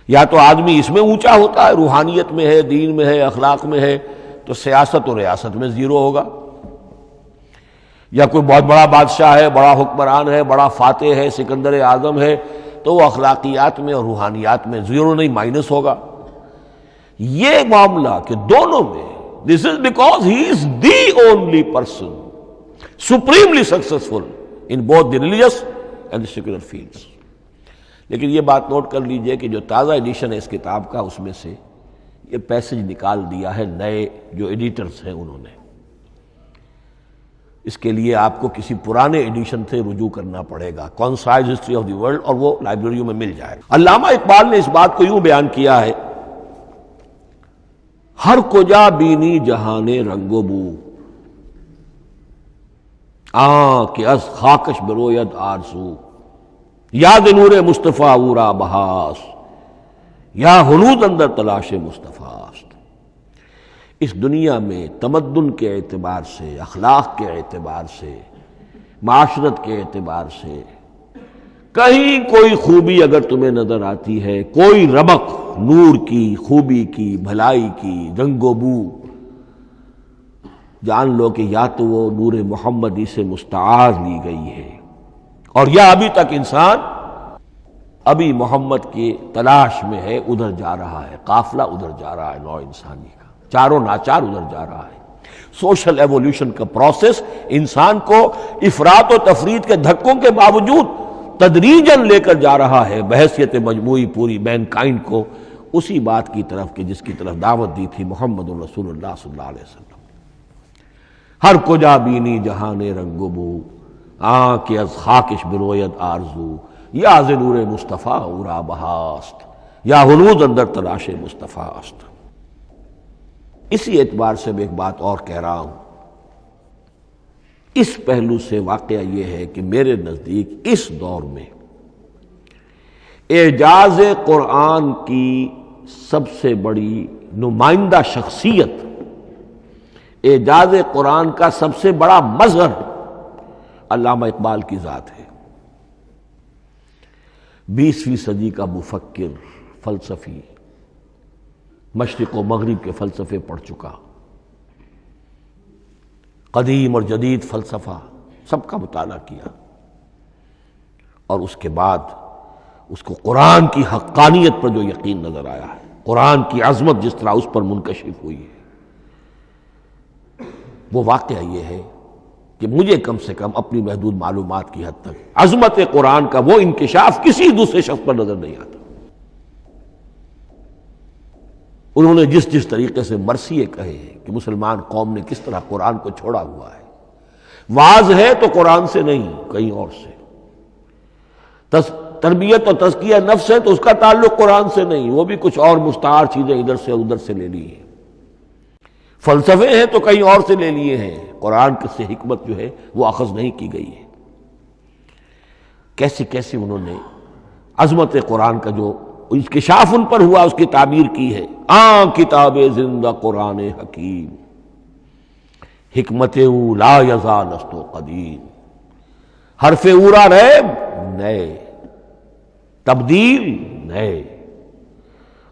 یا تو آدمی اس میں اونچا ہوتا ہے، روحانیت میں ہے، دین میں ہے، اخلاق میں ہے، تو سیاست اور ریاست میں زیرو ہوگا. یا کوئی بہت بڑا بادشاہ ہے، بڑا حکمران ہے، بڑا فاتح ہے، سکندر اعظم ہے، تو وہ اخلاقیات میں اور روحانیات میں زیرو نہیں، مائنس ہوگا. یہ معاملہ کہ دونوں میں this is because he is the only person supremely successful in both the religious and the secular fields. لیکن یہ بات نوٹ کر لیجئے کہ جو تازہ ایڈیشن ہے اس کتاب کا، اس میں سے یہ پیسج نکال دیا ہے نئے جو ایڈیٹرز ہیں انہوں نے. اس کے لیے آپ کو کسی پرانے ایڈیشن سے رجوع کرنا پڑے گا، concise history of the world, اور وہ لائبریریوں میں مل جائے گا. علامہ اقبال نے اس بات کو یوں بیان کیا ہے، ہر کجا بینی جہان رنگ و بو، کہ از خاکش بروید آرزو، یاد نور مصطفیٰ اورا بہاس، یا ہنود اندر تلاش مصطفیٰ است. اس دنیا میں تمدن کے اعتبار سے، اخلاق کے اعتبار سے، معاشرت کے اعتبار سے کہیں کوئی خوبی اگر تمہیں نظر آتی ہے، کوئی رمق نور کی، خوبی کی، بھلائی کی، رنگ و بو، جان لو کہ یا تو وہ نور محمدی سے مستعار لی گئی ہے، اور یا ابھی تک انسان ابھی محمد کی تلاش میں ہے، ادھر جا رہا ہے، قافلہ ادھر جا رہا ہے، نوع انسانی کا چاروں ناچار ادھر جا رہا ہے. سوشل ایوولوشن کا پروسیس انسان کو افراط و تفرید کے دھکوں کے باوجود تدریجاً لے کر جا رہا ہے بحیثیت مجموعی پوری مین کائنڈ کو اسی بات کی طرف کہ جس کی طرف دعوت دی تھی محمد رسول اللہ صلی اللہ علیہ وسلم. ہر کجا بینی جہان رنگ و بو، کہ از خاکش بروید آرزو، یا ز نور مصطفیٰ اورا بہاست، یا ہنود اندر تلاش مصطفیٰ است. اسی اعتبار سے میں ایک بات اور کہہ رہا ہوں، اس پہلو سے واقعہ یہ ہے کہ میرے نزدیک اس دور میں اعجاز قرآن کی سب سے بڑی نمائندہ شخصیت، اعجاز قرآن کا سب سے بڑا مظہر علامہ اقبال کی ذات ہے. 20ویں صدی کا مفکر، فلسفی، مشرق و مغرب کے فلسفے پڑھ چکا، قدیم اور جدید فلسفہ سب کا مطالعہ کیا، اور اس کے بعد اس کو قرآن کی حقانیت پر جو یقین نظر آیا ہے، قرآن کی عظمت جس طرح اس پر منکشف ہوئی ہے، وہ واقعہ یہ ہے کہ مجھے کم سے کم اپنی محدود معلومات کی حد تک عظمت قرآن کا وہ انکشاف کسی دوسرے شخص پر نظر نہیں آتا. انہوں نے جس طریقے سے مرثیے کہے کہ مسلمان قوم نے کس طرح قرآن کو چھوڑا ہوا ہے، واعظ ہے تو قرآن سے نہیں کہیں اور سے، تربیت اور تزکیہ نفس ہے تو اس کا تعلق قرآن سے نہیں، وہ بھی کچھ اور مستعار چیزیں ادھر سے ادھر سے لے لی ہیں، فلسفے ہیں تو کہیں اور سے لے لیے ہیں، قرآن سے حکمت جو ہے وہ اخذ نہیں کی گئی ہے۔ کیسی کیسی انہوں نے عظمت قرآن کا جو انکشاف ان پر ہوا اس کی تعبیر کی ہے۔ کتاب زندہ قرآن حکیم، حکمت او لا یزال است و قدیم، حرف اورا ریب نئے، تبدیل نئے،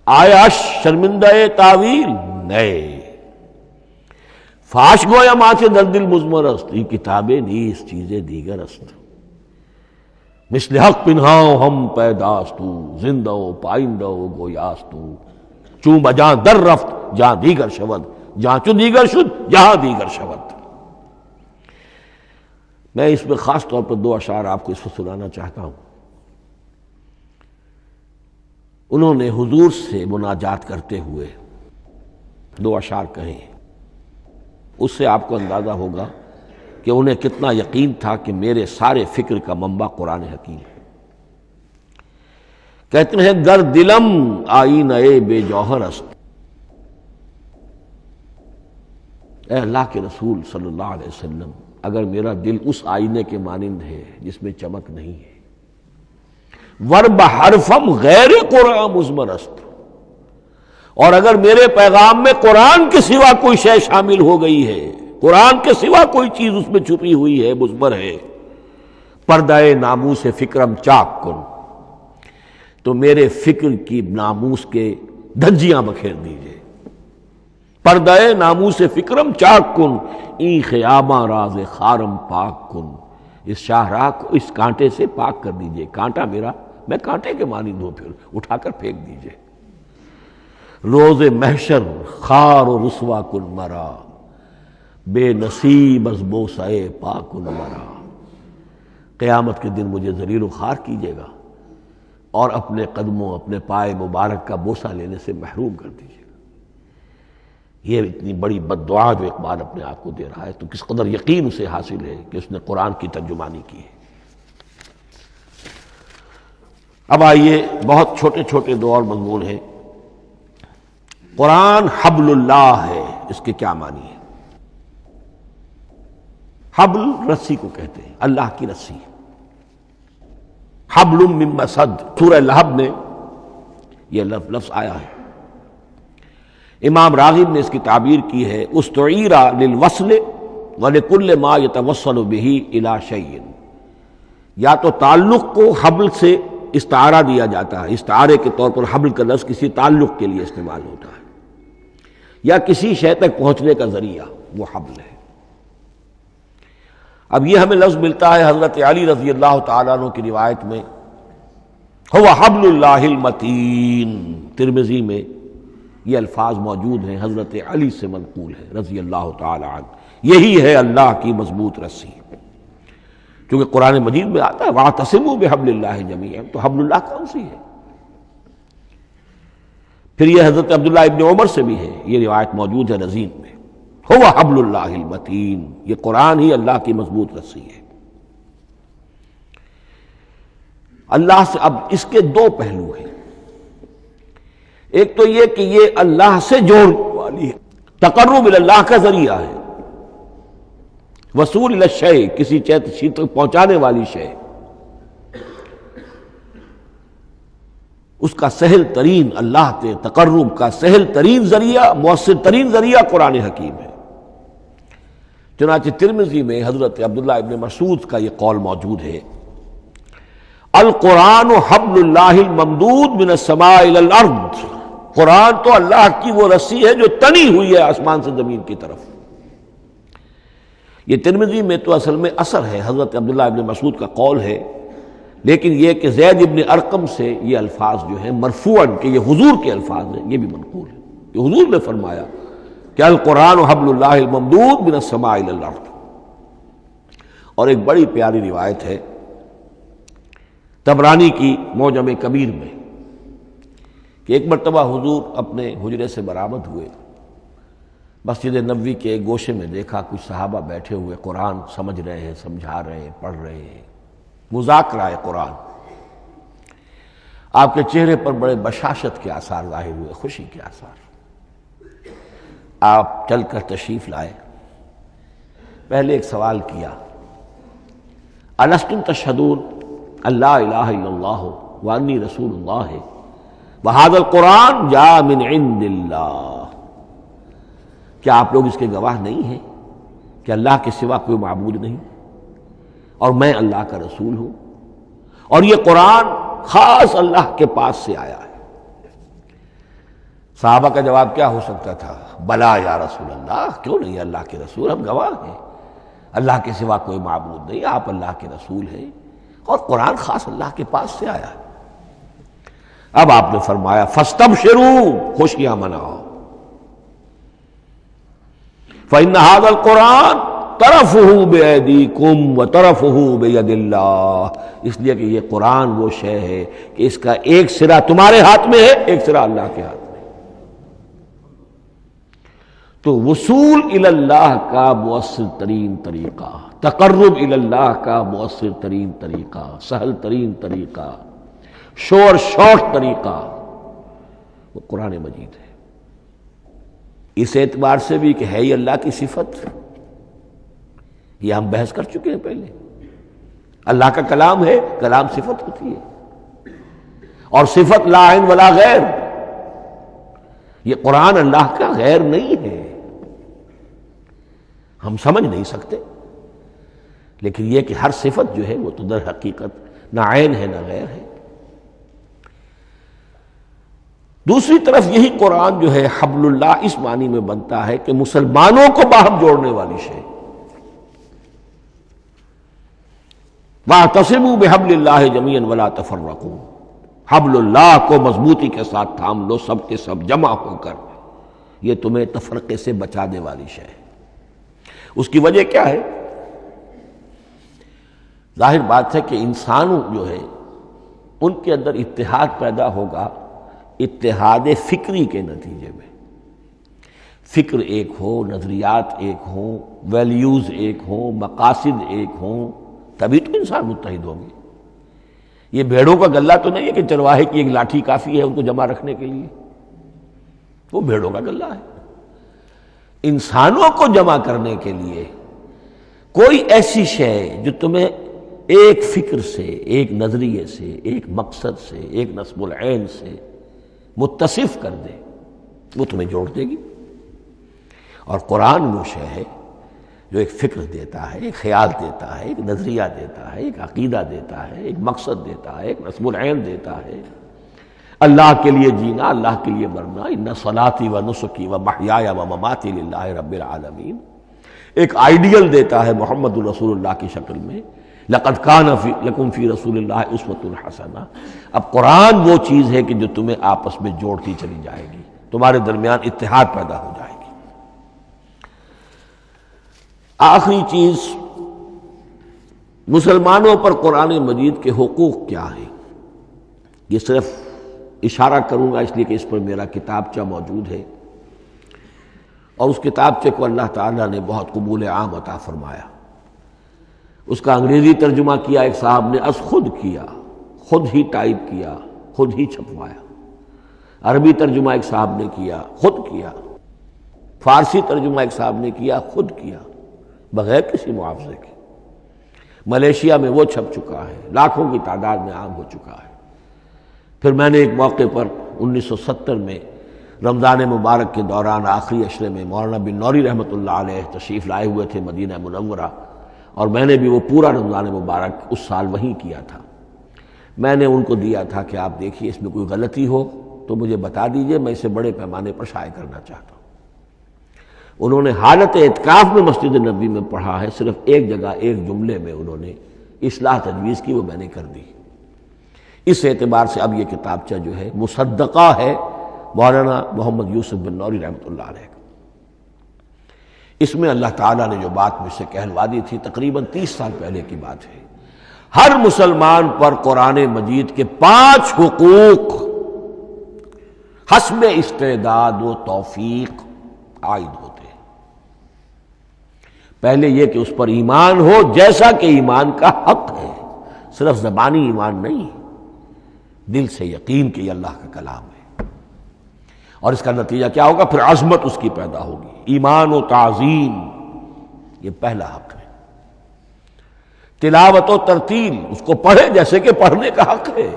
آیاش شرمندہ تعویل نئے، فاش گویا ماں سے در دل مضمر است، یہ کتابیں نیز چیزیں دیگر است، مثل حق پنہاؤ ہم پیداستو، زندہ و پائندہ و گویاستو، چون بجاں در رفت جہاں دیگر شود، جہاں چو دیگر شد جہاں دیگر شود۔ میں اس میں خاص طور پر دو اشعار آپ کو اس وقت سنانا چاہتا ہوں۔ انہوں نے حضور سے مناجات کرتے ہوئے دو اشعار کہے ہیں، اس سے آپ کو اندازہ ہوگا کہ انہیں کتنا یقین تھا کہ میرے سارے فکر کا منبع قرآن حکیم ہے۔ کہتے ہیں در دلم آئینہ بے جوہر است، اے اللہ کے رسول صلی اللہ علیہ وسلم، اگر میرا دل اس آئینے کے مانند ہے جس میں چمک نہیں ہے، ورب حرفم غیر قرآن مضمر است، اور اگر میرے پیغام میں قرآن کے سوا کوئی شے شامل ہو گئی ہے، قرآن کے سوا کوئی چیز اس میں چھپی ہوئی ہے، مضمر ہے، پردہ ناموس فکرم چاک کن، تو میرے فکر کی ناموس کے دھجیاں بکھیر دیجئے، پردہ ناموس فکرم چاک کن، این خیامہ راز خارم پاک کن، اس شاہراہ کو اس کانٹے سے پاک کر دیجئے، کانٹا میرا، میں کانٹے کے مانند ہوں، پھر اٹھا کر پھینک دیجئے، روز محشر خار و رسوا کن مرا، بے نصیب از بوسہ پاک کن مرا، قیامت کے دن مجھے ذلیل و خوار کیجیے گا اور اپنے قدموں، اپنے پائے مبارک کا بوسہ لینے سے محروم کر دیجیے گا۔ یہ اتنی بڑی بد دعا جو اقبال اپنے آپ کو دے رہا ہے، تو کس قدر یقین اسے حاصل ہے کہ اس نے قرآن کی ترجمانی کی ہے۔ اب آئیے، بہت چھوٹے چھوٹے دو اور مضمون ہیں۔ قرآن حبل اللہ ہے، اس کے کیا معنی ہے؟ حبل رسی کو کہتے ہیں، اللہ کی رسی، حبل من مسد، سورہ لہب میں یہ لفظ آیا ہے۔ امام راغب نے اس کی تعبیر کی ہے، استعیر للوصل ولکل ما یتوصل بہ الی شیء، یا تو تعلق کو حبل سے استعارہ دیا جاتا ہے، استعارے کے طور پر حبل کا لفظ کسی تعلق کے لیے استعمال ہوتا ہے، یا کسی شے تک پہنچنے کا ذریعہ، وہ حبل ہے۔ اب یہ ہمیں لفظ ملتا ہے حضرت علی رضی اللہ تعالیٰ عنہ کی روایت میں، هو حبل اللہ المتین، ترمذی میں یہ الفاظ موجود ہیں، حضرت علی سے منقول ہے رضی اللہ تعالی عنہ، یہی ہے اللہ کی مضبوط رسی، کیونکہ قرآن مجید میں آتا ہے وَاعْتَصِمُوا بِحَبْلِ اللَّهِ جَمِيعًا، تو حبل اللہ کون سی ہے؟ پھر یہ حضرت عبداللہ ابن عمر سے بھی ہے، یہ روایت موجود ہے رزین میں، هو حبل اللہ المتین، یہ قرآن ہی اللہ کی مضبوط رسی ہے۔ اللہ سے اب اس کے دو پہلو ہیں، ایک تو یہ کہ یہ اللہ سے جوڑنے والی ہے، تقرب اللہ کا ذریعہ ہے، وصول الی الشیء، کسی چیز تک پہنچانے والی شے، اس کا سہل ترین، اللہ کے تقرب کا سہل ترین ذریعہ، مؤثر ترین ذریعہ قرآن حکیم ہے۔ چنانچہ ترمذی میں حضرت عبداللہ ابن مسعود کا یہ قول موجود ہے، القرآن حبل اللہ الممدود من السماء الی الارض، قرآن تو اللہ کی وہ رسی ہے جو تنی ہوئی ہے آسمان سے زمین کی طرف۔ یہ ترمذی میں تو اصل میں اثر ہے، حضرت عبداللہ ابن مسعود کا قول ہے، لیکن یہ کہ زید ابن ارقم سے یہ الفاظ جو ہیں مرفوعاً کہ یہ حضور کے الفاظ ہیں، یہ بھی منقول ہے کہ حضور نے فرمایا کہ القرآن حبل اللہ الممدود من السماء الی الارض۔ اور ایک بڑی پیاری روایت ہے طبرانی کی معجم کبیر میں کہ ایک مرتبہ حضور اپنے حجرے سے برآمد ہوئے مسجد نبوی کے ایک گوشے میں دیکھا کچھ صحابہ بیٹھے ہوئے قرآن سمجھ رہے ہیں، سمجھا رہے ہیں، پڑھ رہے ہیں، مذاکرہ ہے قرآن۔ آپ کے چہرے پر بڑے بشاشت کے آثار ظاہر ہوئے، خوشی کے آثار۔ آپ چل کر تشریف لائے، پہلے ایک سوال کیا، الستم تشہدون اللہ الہ الا اللہ وانی رسول اللہ وہذا القرآن جاء من عند اللہ، کیا آپ لوگ اس کے گواہ نہیں ہیں کہ اللہ کے سوا کوئی معبود نہیں اور میں اللہ کا رسول ہوں، اور یہ قرآن خاص اللہ کے پاس سے آیا ہے؟ صحابہ کا جواب کیا ہو سکتا تھا؟ بلا یا رسول اللہ، کیوں نہیں اللہ کے رسول، ہم گواہ ہیں، اللہ کے سوا کوئی معبود نہیں، آپ اللہ کے رسول ہیں اور قرآن خاص اللہ کے پاس سے آیا ہے۔ اب آپ نے فرمایا فاستبشروا، خوشیاں مناؤ، فإن هذا القرآن طرفه بأيديكم وطرفه بيد اللہ، اس لیے کہ یہ قرآن وہ شے ہے کہ اس کا ایک سرا تمہارے ہاتھ میں ہے، ایک سرا اللہ کے ہاتھ میں۔ تو وصول الی اللہ کا مؤثر ترین طریقہ، تقرب الی اللہ کا مؤثر ترین طریقہ، سہل ترین طریقہ، شور شوق طریقہ وہ قرآن مجید ہے۔ اس اعتبار سے بھی کہ ہے ہی اللہ کی صفت، یہ ہم بحث کر چکے ہیں پہلے، اللہ کا کلام ہے، کلام صفت ہوتی ہے، اور صفت لا عین ولا غیر، یہ قرآن اللہ کا غیر نہیں ہے، ہم سمجھ نہیں سکتے، لیکن یہ کہ ہر صفت جو ہے وہ تو در حقیقت نہ عین ہے نہ غیر ہے۔ دوسری طرف یہی قرآن جو ہے حبل اللہ اس معنی میں بنتا ہے کہ مسلمانوں کو باہم جوڑنے والی شے، وَاعْتَصِمُوا بِحَبْلِ اللَّهِ جَمِيعًا وَلَا تَفَرَّقُوا، حبل اللہ کو مضبوطی کے ساتھ تھام لو، سب کے سب جمع ہو کر، یہ تمہیں تفرقے سے بچانے والی شے ہے۔ اس کی وجہ کیا ہے؟ ظاہر بات ہے کہ انسانوں جو ہے ان کے اندر اتحاد پیدا ہوگا اتحاد فکری کے نتیجے میں، فکر ایک ہو، نظریات ایک ہوں، ویلیوز ایک ہوں، مقاصد ایک ہوں، تبھی تو انسان متحد ہوں گے۔ یہ بھیڑوں کا گلہ تو نہیں ہے کہ چرواہے کی ایک لاٹھی کافی ہے ان کو جمع رکھنے کے لیے، وہ بھیڑوں کا گلہ ہے۔ انسانوں کو جمع کرنے کے لیے کوئی ایسی شے جو تمہیں ایک فکر سے، ایک نظریے سے، ایک مقصد سے، ایک نصب العین سے متصف کر دے، وہ تمہیں جوڑ دے گی۔ اور قرآن وہ شے ہے جو ایک فکر دیتا ہے، ایک خیال دیتا ہے، ایک نظریہ دیتا ہے، ایک عقیدہ دیتا ہے، ایک مقصد دیتا ہے، ایک نصب العین دیتا ہے، اللہ کے لیے جینا، اللہ کے لیے مرنا، ان صلاتی و نسکی و محیای و مماتی للہ رب العالمین، ایک آئیڈیل دیتا ہے محمد الرسول اللہ کی شکل میں، لقد کان لکم فی رسول اللہ اسوۃ حسنہ۔ اب قرآن وہ چیز ہے کہ جو تمہیں آپس میں جوڑتی چلی جائے گی، تمہارے درمیان اتحاد پیدا ہو جائے گی۔ آخری چیز، مسلمانوں پر قرآن مجید کے حقوق کیا ہیں؟ یہ صرف اشارہ کروں گا اس لیے کہ اس پر میرا کتابچہ موجود ہے، اور اس کتابچے کو اللہ تعالیٰ نے بہت قبول عام عطا فرمایا۔ اس کا انگریزی ترجمہ کیا ایک صاحب نے، از خود کیا، خود ہی ٹائپ کیا، خود ہی چھپوایا۔ عربی ترجمہ ایک صاحب نے کیا، خود کیا۔ فارسی ترجمہ ایک صاحب نے کیا، خود کیا، بغیر کسی معاوضے کے۔ ملیشیا میں وہ چھپ چکا ہے، لاکھوں کی تعداد میں عام ہو چکا ہے۔ پھر میں نے ایک موقع پر 1970 میں رمضان مبارک کے دوران آخری عشرے میں مولانا بن نوری رحمۃ اللہ علیہ تشریف لائے ہوئے تھے مدینہ منورہ، اور میں نے بھی وہ پورا رمضان مبارک اس سال وہیں کیا تھا۔ میں نے ان کو دیا تھا کہ آپ دیکھیے اس میں کوئی غلطی ہو تو مجھے بتا دیجئے، میں اسے بڑے پیمانے پر شائع کرنا چاہتا ہوں۔ انہوں نے حالت اعتکاف میں مسجد نبوی میں پڑھا ہے، صرف ایک جگہ ایک جملے میں انہوں نے اصلاح تجویز کی، وہ میں نے کر دی۔ اس اعتبار سے اب یہ کتابچہ جو ہے مصدقہ ہے مولانا محمد یوسف بن نوری رحمۃ اللہ علیہ کا۔ اس میں اللہ تعالیٰ نے جو بات مجھ سے کہلوا دی تھی، تقریباً 30 سال پہلے کی بات ہے، ہر مسلمان پر قرآن مجید کے 5 حقوق حسب استعداد و توفیق عائد ہوتے ہیں۔ پہلے یہ کہ اس پر ایمان ہو جیسا کہ ایمان کا حق ہے، صرف زبانی ایمان نہیں، دل سے یقین کہ یہ اللہ کا کلام ہے۔ اور اس کا نتیجہ کیا ہوگا؟ پھر عظمت اس کی پیدا ہوگی، ایمان و تعظیم، یہ پہلا حق ہے۔ تلاوت و ترتیل، اس کو پڑھے جیسے کہ پڑھنے کا حق ہے،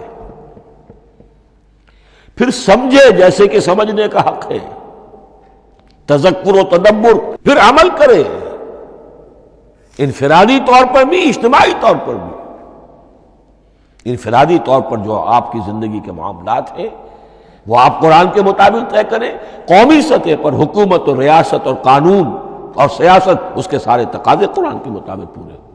پھر سمجھے جیسے کہ سمجھنے کا حق ہے، تذکر و تدبر، پھر عمل کرے، انفرادی طور پر بھی اجتماعی طور پر بھی۔ انفرادی طور پر جو آپ کی زندگی کے معاملات ہیں وہ آپ قرآن کے مطابق طے کریں، قومی سطح پر حکومت اور ریاست اور قانون اور سیاست، اس کے سارے تقاضے قرآن کے مطابق پورے ہوں،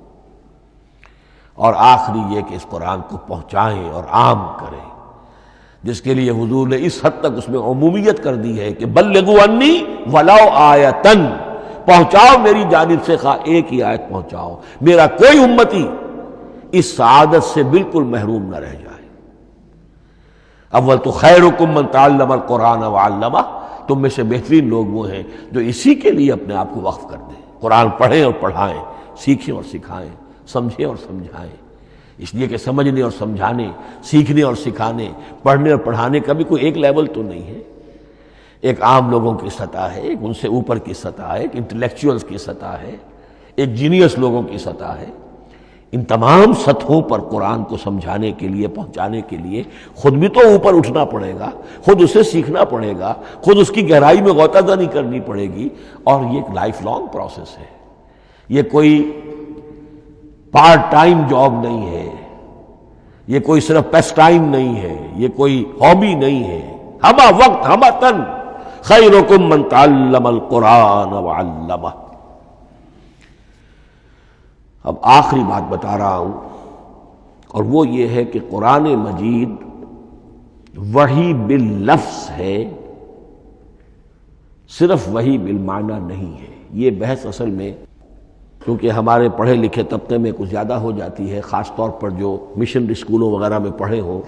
اور آخری یہ کہ اس قرآن کو پہنچائیں اور عام کریں، جس کے لیے حضور نے اس حد تک اس میں عمومیت کر دی ہے کہ بلغوا انی ولو آیۃ، پہنچاؤ میری جانب سے خواہ ایک ہی آیت پہنچاؤ، میرا کوئی امتی اس سعادت سے بالکل محروم نہ رہ جائے۔ اول تو خیرکم من تعلم القرآن وعلمہ، تم میں سے بہترین لوگ وہ ہیں جو اسی کے لیے اپنے آپ کو وقف کر دیں، قرآن پڑھیں اور پڑھائیں، سیکھیں اور سکھائیں، سمجھیں اور سمجھائیں۔ اس لیے کہ سمجھنے اور سمجھانے، سیکھنے اور سکھانے، پڑھنے اور پڑھانے کا بھی کوئی ایک لیول تو نہیں ہے، ایک عام لوگوں کی سطح ہے، ایک ان سے اوپر کی سطح ہے، ایک انٹلیکچوئلز کی سطح ہے، ایک جینیس لوگوں کی سطح ہے۔ ان تمام سطحوں پر قرآن کو سمجھانے کے لیے، پہنچانے کے لیے خود بھی تو اوپر اٹھنا پڑے گا، خود اسے سیکھنا پڑے گا، خود اس کی گہرائی میں غوطہ زنی کرنی پڑے گی، اور یہ ایک لائف لانگ پروسیس ہے، یہ کوئی پارٹ ٹائم جاب نہیں ہے، یہ کوئی صرف پیس ٹائم نہیں ہے، یہ کوئی ہابی نہیں ہے، ہمہ وقت ہمہ تن، خیرکم من تعلم القرآن وعلمہ۔ اب آخری بات بتا رہا ہوں، اور وہ یہ ہے کہ قرآن مجید وحی باللفظ ہے، صرف وحی بالمعنی نہیں ہے۔ یہ بحث اصل میں کیونکہ ہمارے پڑھے لکھے طبقے میں کچھ زیادہ ہو جاتی ہے، خاص طور پر جو مشنری اسکولوں وغیرہ میں پڑھے ہوں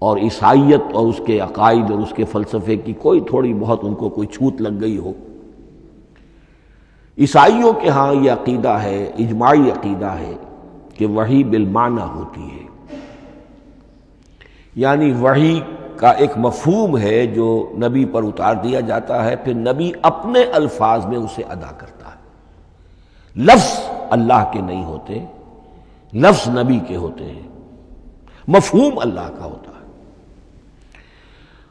اور عیسائیت اور اس کے عقائد اور اس کے فلسفے کی کوئی تھوڑی بہت ان کو کوئی چھوت لگ گئی ہو۔ عیسائیوں کے ہاں یہ عقیدہ ہے، اجماعی عقیدہ ہے کہ وحی بالمعنی ہوتی ہے، یعنی وحی کا ایک مفہوم ہے جو نبی پر اتار دیا جاتا ہے، پھر نبی اپنے الفاظ میں اسے ادا کرتا ہے۔ لفظ اللہ کے نہیں ہوتے، لفظ نبی کے ہوتے ہیں، مفہوم اللہ کا ہوتا ہے۔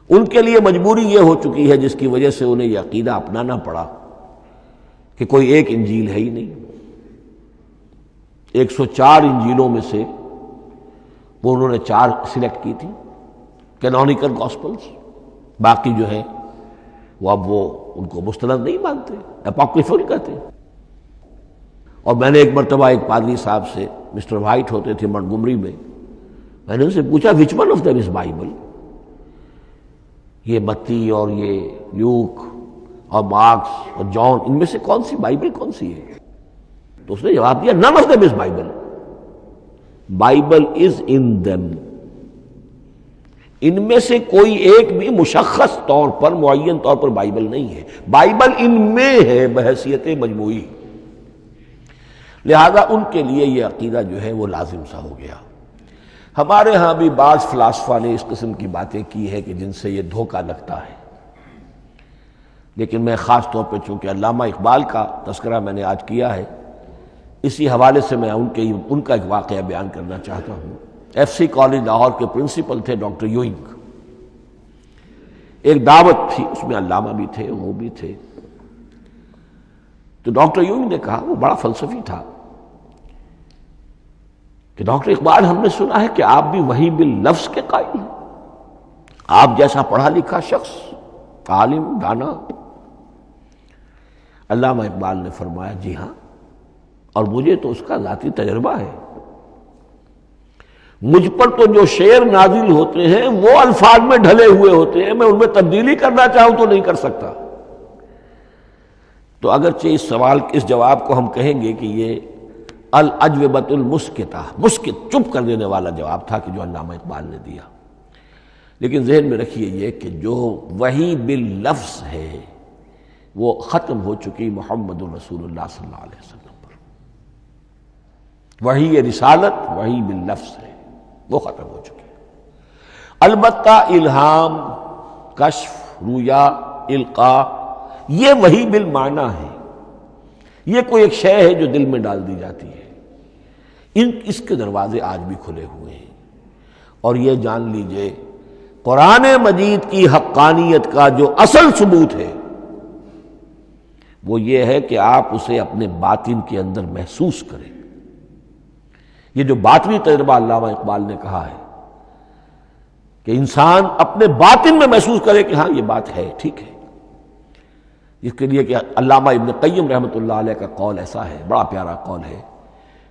ان کے لیے مجبوری یہ ہو چکی ہے جس کی وجہ سے انہیں یہ عقیدہ اپنانا پڑا کہ کوئی ایک انجیل ہے ہی نہیں، 104 انجیلوں میں سے وہ انہوں نے 4 سلیکٹ کی تھی کینونیکل گاسپلز، باقی جو ہیں وہ اب وہ ان کو مستند نہیں مانتے، اپوکریفل کہتے ہیں۔ اور میں نے ایک مرتبہ ایک پادری صاحب سے، مسٹر وائٹ ہوتے تھے منٹگمری میں نے ان سے پوچھا which one of them is Bible؟ یہ متی اور یہ لیوک اور مارکس اور جان، ان میں سے کون سی بائبل کون سی ہے؟ تو اس نے جواب دیا none of them is Bible، Bible is in them، ان میں سے کوئی ایک بھی مشخص طور پر، معین طور پر بائبل نہیں ہے، بائبل ان میں ہے بحیثیت مجموعی۔ لہذا ان کے لیے یہ عقیدہ جو ہے وہ لازم سا ہو گیا۔ ہمارے ہاں بھی بعض فلاسفہ نے اس قسم کی باتیں کی ہے کہ جن سے یہ دھوکہ لگتا ہے، لیکن میں خاص طور پہ چونکہ علامہ اقبال کا تذکرہ میں نے آج کیا ہے، اسی حوالے سے میں ان کا ایک واقعہ بیان کرنا چاہتا ہوں۔ ایف سی کالج لاہور کے پرنسپل تھے ڈاکٹر یوئنگ، ایک دعوت تھی، اس میں علامہ بھی تھے، وہ بھی تھے۔ تو ڈاکٹر یوئنگ نے کہا، وہ بڑا فلسفی تھا، کہ ڈاکٹر اقبال ہم نے سنا ہے کہ آپ بھی وحی باللفظ کے قائل ہیں، آپ جیسا پڑھا لکھا شخص، عالم، دانا۔ علامہ اقبال نے فرمایا جی ہاں، اور مجھے تو اس کا ذاتی تجربہ ہے، مجھ پر تو جو شعر نازل ہوتے ہیں وہ الفاظ میں ڈھلے ہوئے ہوتے ہیں، میں ان میں تبدیلی کرنا چاہوں تو نہیں کر سکتا۔ تو اگرچہ اس سوال، اس جواب کو ہم کہیں گے کہ یہ الاجوبۃ المسکتہ، مسکت، چپ کر دینے والا جواب تھا کہ جو علامہ اقبال نے دیا، لیکن ذہن میں رکھیے یہ کہ جو وحی باللفظ ہے وہ ختم ہو چکی محمد الرسول اللہ صلی اللہ علیہ وسلم پر۔ وحی رسالت وحی باللفظ ہے، وہ ختم ہو چکی۔ البتہ الہام، کشف، رویا، القاء، یہ وحی بالمعنی ہے، یہ کوئی ایک شے ہے جو دل میں ڈال دی جاتی ہے۔ اس کے دروازے آج بھی کھلے ہوئے ہیں، اور یہ جان لیجئے قرآن مجید کی حقانیت کا جو اصل ثبوت ہے وہ یہ ہے کہ آپ اسے اپنے باطن کے اندر محسوس کریں۔ یہ جو باطنی تجربہ علامہ اقبال نے کہا ہے کہ انسان اپنے باطن میں محسوس کرے کہ ہاں یہ بات ہے، ٹھیک ہے، اس کے لیے کہ علامہ ابن قیم رحمۃ اللہ علیہ کا قول ایسا ہے، بڑا پیارا قول ہے۔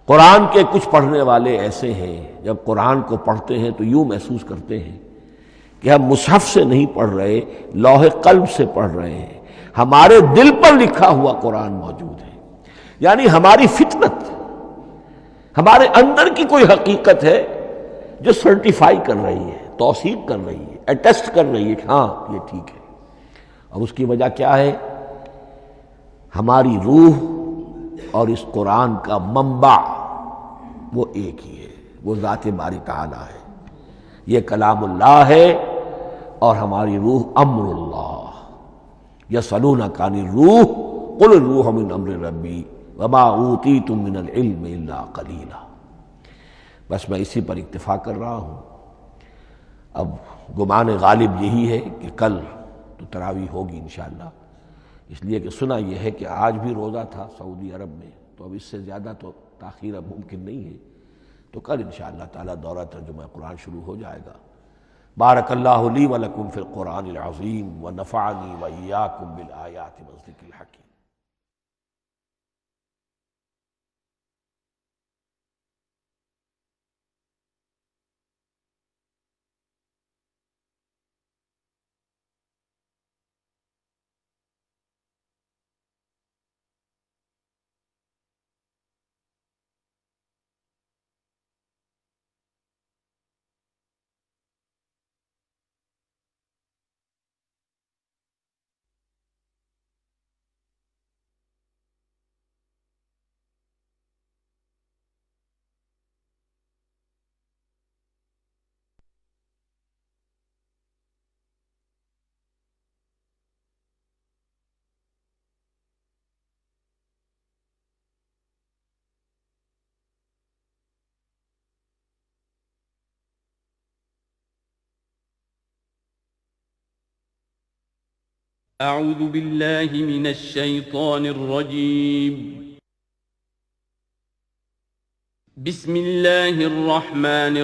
قرآن کے کچھ پڑھنے والے ایسے ہیں جب قرآن کو پڑھتے ہیں تو یوں محسوس کرتے ہیں کہ ہم مصحف سے نہیں پڑھ رہے، لوح قلب سے پڑھ رہے ہیں، ہمارے دل پر لکھا ہوا قرآن موجود ہے۔ یعنی ہماری فطرت، ہمارے اندر کی کوئی حقیقت ہے جو سرٹیفائی کر رہی ہے، توثیق کر رہی ہے، اٹیسٹ کر رہی ہے کہ ہاں یہ ٹھیک ہے۔ اور اس کی وجہ کیا ہے؟ ہماری روح اور اس قرآن کا منبع وہ ایک ہی ہے، وہ ذات باری تعالیٰ ہے، یہ کلام اللہ ہے، اور ہماری روح امر اللہ۔ یسألونک عن الروح قل الروح من امر ربی وما اوتیتم من العلم الا قلیلا۔ بس میں اسی پر اکتفا کر رہا ہوں۔ اب گمان غالب یہی ہے کہ کل تو تراویح ہوگی انشاءاللہ، اس لیے کہ سنا یہ ہے کہ آج بھی روزہ تھا سعودی عرب میں، تو اب اس سے زیادہ تو تاخیر اب ممکن نہیں ہے، تو کل انشاءاللہ تعالی دورہ ترجمہ قرآن شروع ہو جائے گا۔ بارک اللہ لی و لکم فی القرآن العظیم ونفعنی و ایاکم بالآیات والذکر الحکیم۔ أعوذ بالله من الشيطان الرجيم. بسم الله الرحمن الرحيم.